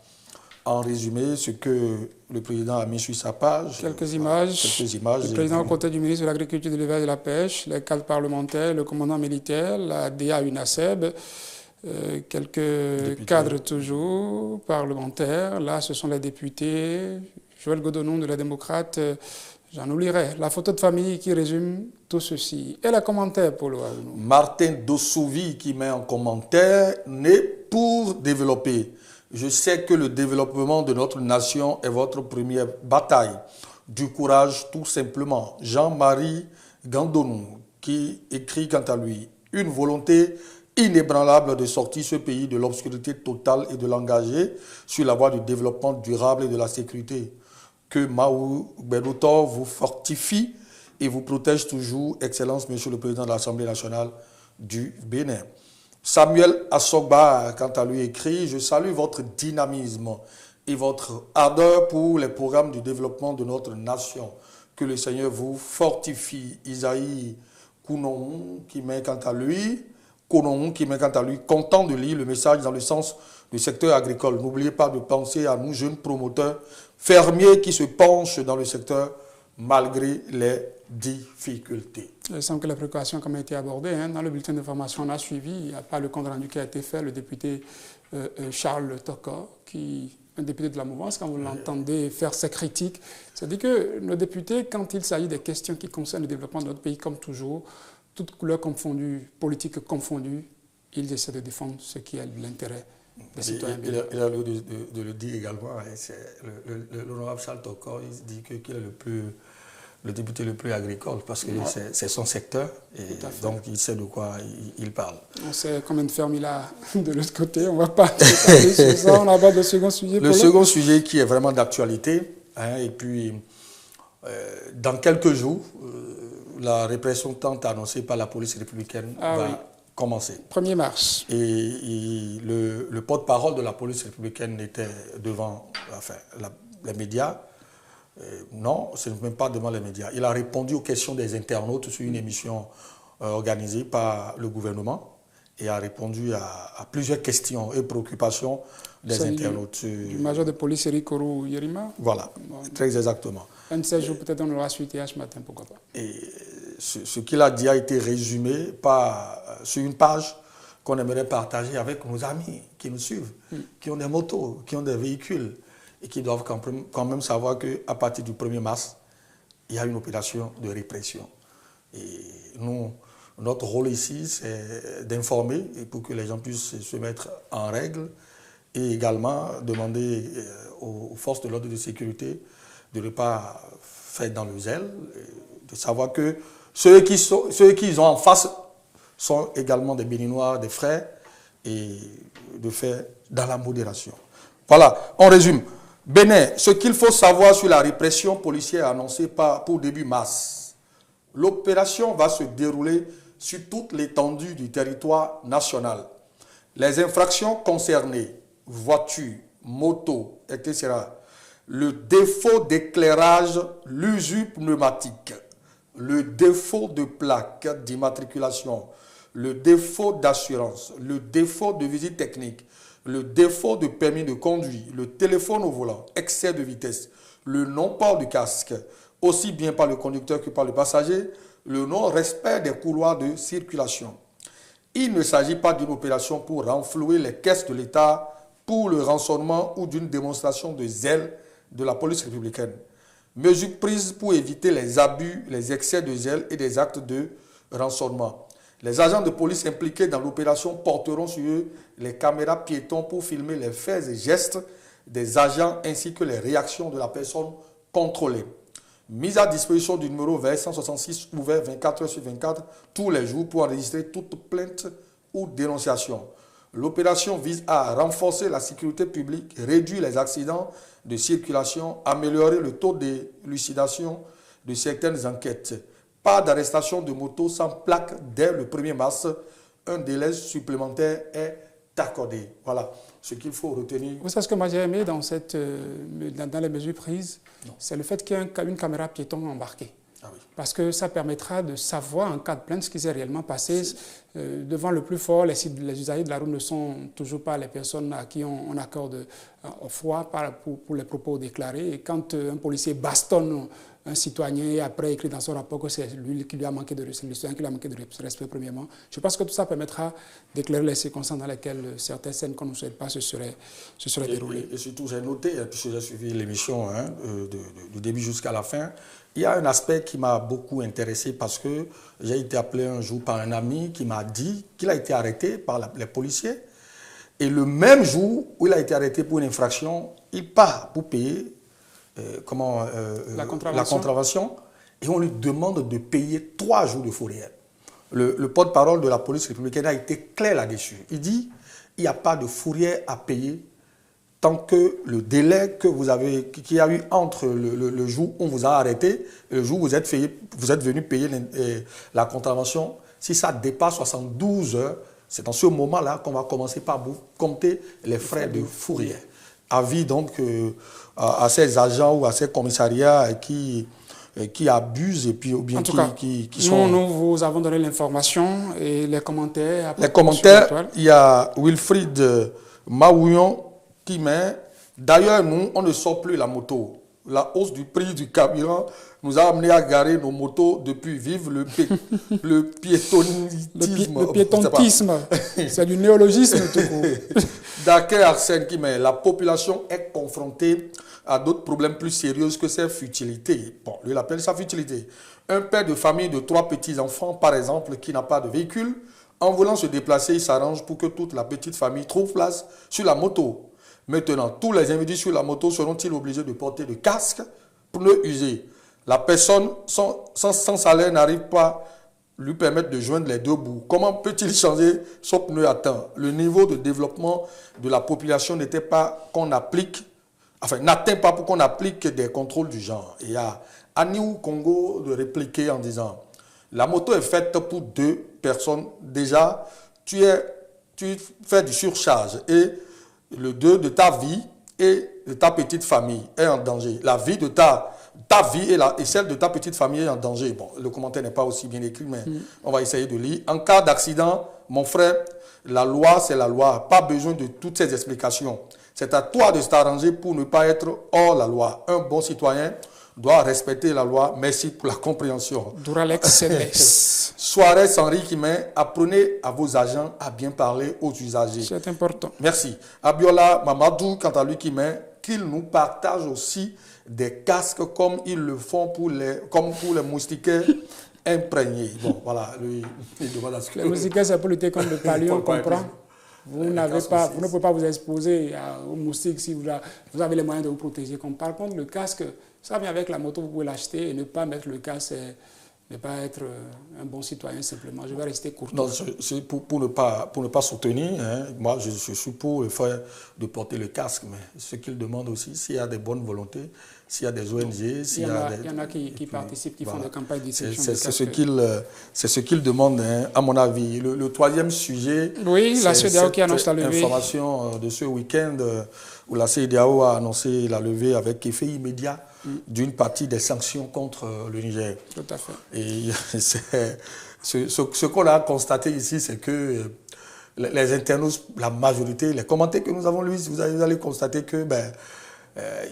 M: en résumé, ce que le président a mis sur sa page.
A: Quelques images. Le président aux côtés du ministre de l'Agriculture, de l'Élevage et de la Pêche, les cadres parlementaires, le commandant militaire, la DA UNASEB, quelques députés. Cadres toujours, parlementaires. Là, ce sont les députés. Joël Godonon de la démocrate, j'en oublierai. La photo de famille qui résume tout ceci. Et les commentaires, Paul Ouaounou.
M: Martin Dossouvi qui met en commentaire, né pour développer. Je sais que le développement de notre nation est votre première bataille. Du courage, tout simplement. Jean-Marie Gandonou, qui écrit quant à lui, une volonté inébranlable de sortir ce pays de l'obscurité totale et de l'engager sur la voie du développement durable et de la sécurité. Que Mahou Beloutor vous fortifie et vous protège toujours, Excellence, Monsieur le Président de l'Assemblée nationale du Bénin. Samuel Assogba, quant à lui, écrit « Je salue votre dynamisme et votre ardeur pour les programmes du développement de notre nation. Que le Seigneur vous fortifie. » Isaïe Kounon, qui met quant à lui, content de lire le message dans le sens du secteur agricole. N'oubliez pas de penser à nous, jeunes promoteurs, fermiers qui se penchent dans le secteur malgré les difficultés.
A: Il semble que les préoccupations ont été abordées. Dans le bulletin d'information, on a suivi, il n'y a pas le compte rendu qui a été fait, le député Charles Tokor, un député de la mouvance, quand vous l'entendez faire ses critiques, c'est-à-dire que nos députés, quand il s'agit des questions qui concernent le développement de notre pays, comme toujours, toutes couleurs confondues, politiques confondues, ils essaient de défendre ce qui est l'intérêt des citoyens.
M: Il a lieu de le dire également. L'honorable Charles Tokor, il dit qu'il est le député le plus agricole parce que c'est son secteur et donc il sait de quoi il parle.
A: On sait combien de fermes il a de l'autre côté, on ne va pas parler sur ça, on aborde le second sujet.
M: Le second sujet qui est vraiment d'actualité, et puis dans quelques jours, la répression tant annoncée par la police républicaine va commencer.
A: 1er mars.
M: Et le porte-parole de la police républicaine était devant les médias. Non, ce n'est même pas devant les médias. Il a répondu aux questions des internautes sur une émission organisée par le gouvernement et a répondu à plusieurs questions et préoccupations des internautes.
A: Du major de police Eric Korou Yerima.
M: Voilà, très exactement.
A: Un de ces jours, peut-être on aura suité ce matin, pourquoi pas.
M: Et ce qu'il a dit a été résumé sur une page qu'on aimerait partager avec nos amis qui nous suivent, qui ont des motos, qui ont des véhicules, et qui doivent quand même savoir qu'à partir du 1er mars, il y a une opération de répression. Et nous, notre rôle ici, c'est d'informer pour que les gens puissent se mettre en règle et également demander aux forces de l'ordre de sécurité de ne pas faire dans le zèle, de savoir que ceux qu'ils ont en face sont également des Béninois, des frères, et de faire dans la modération. Voilà, on résume. Bénin, ce qu'il faut savoir sur la répression policière annoncée pour début mars. L'opération va se dérouler sur toute l'étendue du territoire national. Les infractions concernées, voiture, moto, etc. Le défaut d'éclairage, l'usure pneumatique, le défaut de plaque d'immatriculation, le défaut d'assurance, le défaut de visite technique, le défaut de permis de conduire, le téléphone au volant, excès de vitesse, le non-port du casque, aussi bien par le conducteur que par le passager, le non-respect des couloirs de circulation. Il ne s'agit pas d'une opération pour renflouer les caisses de l'État pour le rançonnement ou d'une démonstration de zèle de la police républicaine. Mesures prises pour éviter les abus, les excès de zèle et des actes de rançonnement. Les agents de police impliqués dans l'opération porteront sur eux les caméras piétons pour filmer les faits et gestes des agents ainsi que les réactions de la personne contrôlée. Mise à disposition du numéro vert 166 ouvert 24 heures sur 24 tous les jours pour enregistrer toute plainte ou dénonciation. L'opération vise à renforcer la sécurité publique, réduire les accidents de circulation, améliorer le taux d'élucidation de certaines enquêtes. Pas d'arrestation de motos sans plaque dès le 1er mars. Un délai supplémentaire est accordé. Voilà ce qu'il faut retenir.
A: Vous savez ce que moi j'ai aimé dans les mesures prises, c'est le fait qu'il y ait une caméra piéton embarquée.
M: Ah oui.
A: Parce que ça permettra de savoir en cas de plainte ce qui s'est réellement passé. Devant le plus fort, les usagers de la route ne sont toujours pas les personnes à qui on accorde au froid pour les propos déclarés. Et quand un policier bastonne un citoyen et après écrit dans son rapport que c'est lui qui lui a manqué de respect, le citoyen qui lui a manqué de respect premièrement, je pense que tout ça permettra d'éclairer les circonstances dans lesquelles certaines scènes qu'on ne souhaite pas se seraient déroulées.
M: Et surtout, j'ai noté, puisque j'ai suivi l'émission du début jusqu'à la fin, il y a un aspect qui m'a beaucoup intéressé parce que j'ai été appelé un jour par un ami qui m'a dit qu'il a été arrêté par les policiers et le même jour où il a été arrêté pour une infraction, il part pour payer la contravention et on lui demande de payer 3 jours de fourrière. Le porte-parole de la police républicaine a été clair là-dessus. Il dit il n'y a pas de fourrière à payer tant que le délai qu'il y a eu entre le jour où on vous a arrêté et le jour où vous êtes venu payer la contravention, si ça dépasse 72 heures, c'est dans ce moment-là qu'on va commencer par vous compter les frais de fourrière. Avis donc à ces agents ou à ces commissariats qui abusent et puis ou bien qui sont...
A: Nous vous avons donné l'information et les commentaires.
M: Les commentaires, il y a Wilfried Maouillon qui met, d'ailleurs nous, on ne sort plus la moto. La hausse du prix du carburant nous a amené à garer nos motos depuis vive le piétonisme.
A: Le piétontisme, c'est du néologisme tout court.
M: Daker Arsène qui met, la population est confrontée à d'autres problèmes plus sérieux que ses futilités. Bon, lui, il appelle ça futilité. Un père de famille de 3 petits-enfants, par exemple, qui n'a pas de véhicule, en voulant se déplacer, il s'arrange pour que toute la petite famille trouve place sur la moto. Maintenant, tous les individus sur la moto seront-ils obligés de porter de casque, pneus usés? La personne sans salaire n'arrive pas lui permettre de joindre les 2 bouts. Comment peut-il changer son pneu à temps? Le niveau de développement de la population n'atteint pas pour qu'on applique des contrôles du genre. Et il y a Aniou Congo de répliquer en disant la moto est faite pour 2 personnes. Déjà, tu fais du surcharge et le 2 de ta vie et de ta petite famille est en danger. La vie de ta vie et celle de ta petite famille est en danger. Bon, le commentaire n'est pas aussi bien écrit, mais on va essayer de lire. En cas d'accident, mon frère, la loi, c'est la loi. Pas besoin de toutes ces explications. C'est à toi de t'arranger pour ne pas être hors la loi. Un bon citoyen doit respecter la loi. Merci pour la compréhension.
A: Duralex Céleste.
M: Suarez Henri qui met, apprenez à vos agents à bien parler aux usagers.
A: C'est important.
M: Merci. Abiola Mamadou, quant à lui, qui met qu'ils nous partagent aussi des casques comme ils le font pour les moustiquaires imprégnés. Bon, voilà, lui, il demande à ce que...
A: Les moustiquaires, c'est pour lutter contre le palu, on comprend. Vous ne pouvez pas vous exposer aux moustiques si vous avez les moyens de vous protéger. Par contre, le casque, ça vient avec la moto, vous pouvez l'acheter et ne pas mettre le casque, ne pas être un bon citoyen simplement. Je vais rester court.
M: Non, c'est pour ne pas soutenir. Hein. Moi, je suis pour le fait de porter le casque, mais ce qu'il demande aussi, s'il y a des bonnes volontés, s'il y a des ONG, s'il
A: y en a qui participent, qui font des campagnes d'instruction.
M: C'est ce qu'il demande, hein, à mon avis. Le troisième sujet,
A: oui, la CEDEAO qui annonce la levée.
M: Information de ce week-end où la CEDEAO a annoncé la levée avec effet immédiat d'une partie des sanctions contre le Niger.
A: Tout à fait.
M: Et ce qu'on a constaté ici, c'est que les internautes, la majorité, les commentaires que nous avons lus, vous allez constater que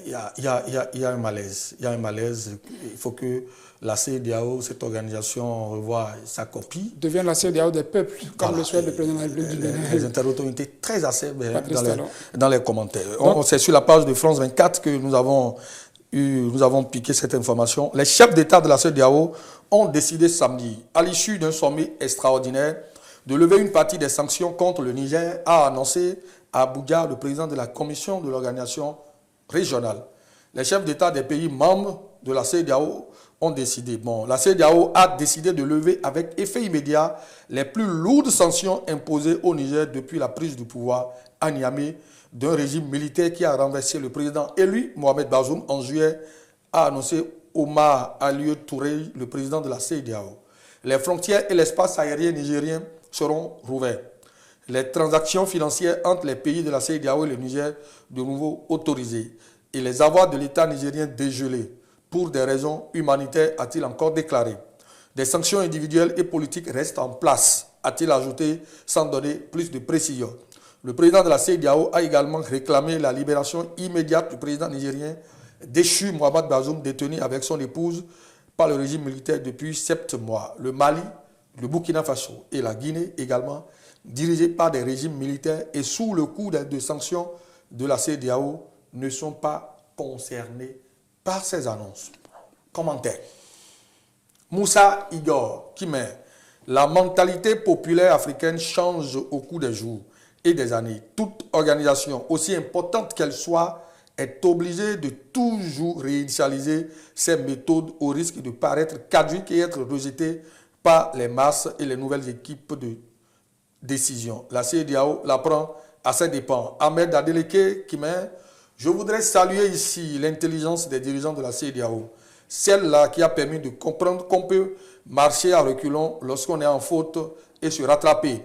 M: il y a un malaise. Il y a un malaise. Il faut que la CEDEAO, cette organisation, revoie sa copie.
A: Devient la CEDEAO des peuples, comme le souhaite le président de la République du Bénin.
M: Les internautes ont été très acerbes dans les commentaires. C'est sur la page de France 24 que nous avons piqué cette information. Les chefs d'État de la CEDEAO ont décidé samedi, à l'issue d'un sommet extraordinaire, de lever une partie des sanctions contre le Niger, a annoncé à Abuja le président de la commission de l'organisation régionale. Les chefs d'État des pays membres de la CEDEAO ont décidé. La CEDEAO a décidé de lever avec effet immédiat les plus lourdes sanctions imposées au Niger depuis la prise du pouvoir à Niamey d'un régime militaire qui a renversé le président élu, Mohamed Bazoum, en juillet, a annoncé Omar Alieu Touré, le président de la CEDEAO. Les frontières et l'espace aérien nigérien seront rouverts. Les transactions financières entre les pays de la CEDEAO et le Niger de nouveau autorisées et les avoirs de l'État nigérien dégelés pour des raisons humanitaires, a-t-il encore déclaré. Des sanctions individuelles et politiques restent en place, a-t-il ajouté sans donner plus de précision. Le président de la CEDEAO a également réclamé la libération immédiate du président nigérien déchu Mohamed Bazoum, détenu avec son épouse par le régime militaire depuis 7 mois. Le Mali, le Burkina Faso et la Guinée également, dirigés par des régimes militaires et sous le coup de sanctions de la CEDEAO, ne sont pas concernés par ces annonces. Commentaire. Moussa Igor, qui met la mentalité populaire africaine change au cours des jours et des années. Toute organisation, aussi importante qu'elle soit, est obligée de toujours réinitialiser ses méthodes au risque de paraître caduques et être rejetée par les masses et les nouvelles équipes de décision. La CEDEAO la prend à ses dépens. Ahmed Adeleke qui met: je voudrais saluer ici l'intelligence des dirigeants de la CEDEAO, celle-là qui a permis de comprendre qu'on peut marcher à reculons lorsqu'on est en faute et se rattraper.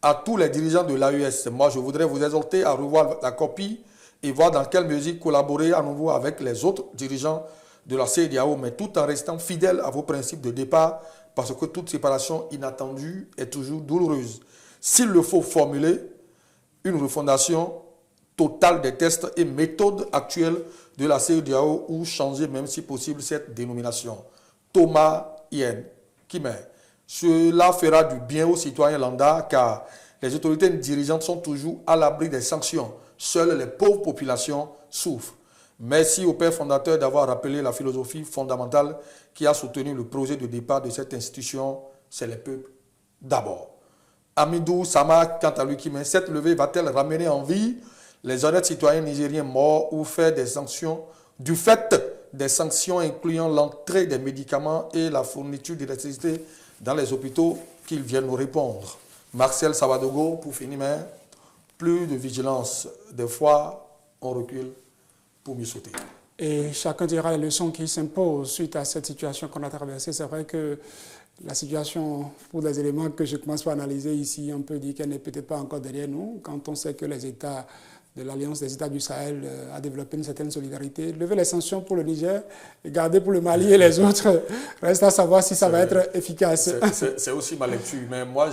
M: À tous les dirigeants de l'AES, moi je voudrais vous exhorter à revoir la copie et voir dans quelle mesure collaborer à nouveau avec les autres dirigeants de la CEDEAO, mais tout en restant fidèle à vos principes de départ, parce que toute séparation inattendue est toujours douloureuse. S'il le faut formuler une refondation totale des tests et méthodes actuelles de la CEDEAO ou changer même si possible cette dénomination. Thomas Yen, qui met: cela fera du bien aux citoyens lambda car les autorités dirigeantes sont toujours à l'abri des sanctions. Seules les pauvres populations souffrent. Merci au père fondateur d'avoir rappelé la philosophie fondamentale qui a soutenu le projet de départ de cette institution, c'est les peuples d'abord. Amidou Sama, quant à lui, qui met: cette levée va-t-elle ramener en vie les honnêtes citoyens nigériens morts ou faire des sanctions, du fait des sanctions incluant l'entrée des médicaments et la fourniture d'électricité dans les hôpitaux, qu'ils viennent nous répondre. Marcel Savadogo, pour finir, mais plus de vigilance. Des fois, on recule pour mieux sauter.
A: Et chacun dira les leçons qui s'imposent suite à cette situation qu'on a traversée. C'est vrai que la situation, pour des éléments que je commence par analyser ici, on peut dire qu'elle n'est peut-être pas encore derrière nous, quand on sait que les États de l'Alliance des États du Sahel a développé une certaine solidarité. Lever les sanctions pour le Niger et garder pour le Mali et les autres, reste à savoir si ça va être efficace.
M: C'est aussi ma lecture, mais moi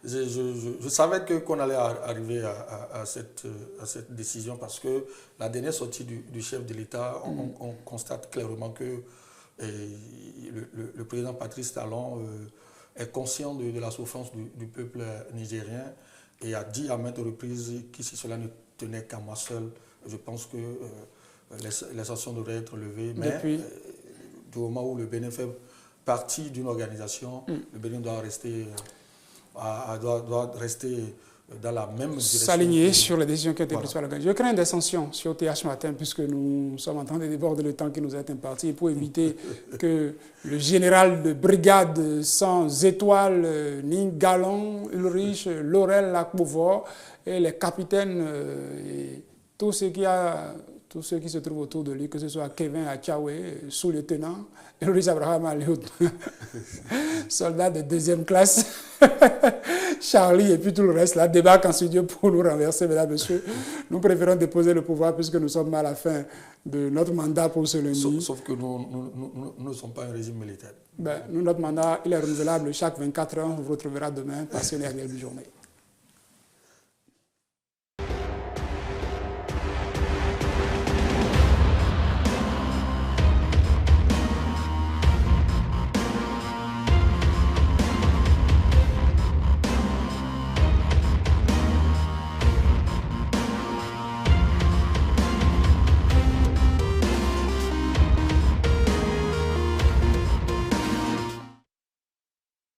M: je savais qu'on allait arriver à cette décision parce que la dernière sortie du chef de l'État, on constate clairement que le président Patrice Talon est conscient de la souffrance du peuple nigérien et a dit à maintes reprises que si cela ne tenait qu'à moi seul, je pense que les sanctions devraient être levées. Mais du moment où le Bénin fait partie d'une organisation, le Bénin doit rester dans la même direction.
A: S'aligner sur les décisions qui ont été prises par l'organisation. Je crains des sanctions sur TH Matin, puisque nous sommes en train de déborder le temps qui nous est imparti, pour éviter que le général de brigade sans étoile, ni Galon, Ulrich, Laurel, Lacbouvor, et les capitaines, et tout ce tous ceux qui se trouvent autour de lui, que ce soit Kevin Achaoué, sous-lieutenant, et Louis Abraham Alioud, soldat de 2e classe, Charlie et puis tout le reste, là, débarquent en studio pour nous renverser, mesdames, messieurs. Nous préférons déposer le pouvoir puisque nous sommes à la fin de notre mandat pour ce lundi.
M: Sauf que nous ne sommes pas un régime militaire.
A: Notre mandat, il est renouvelable chaque 24 heures. On vous retrouvera demain. Passez une agréable journée.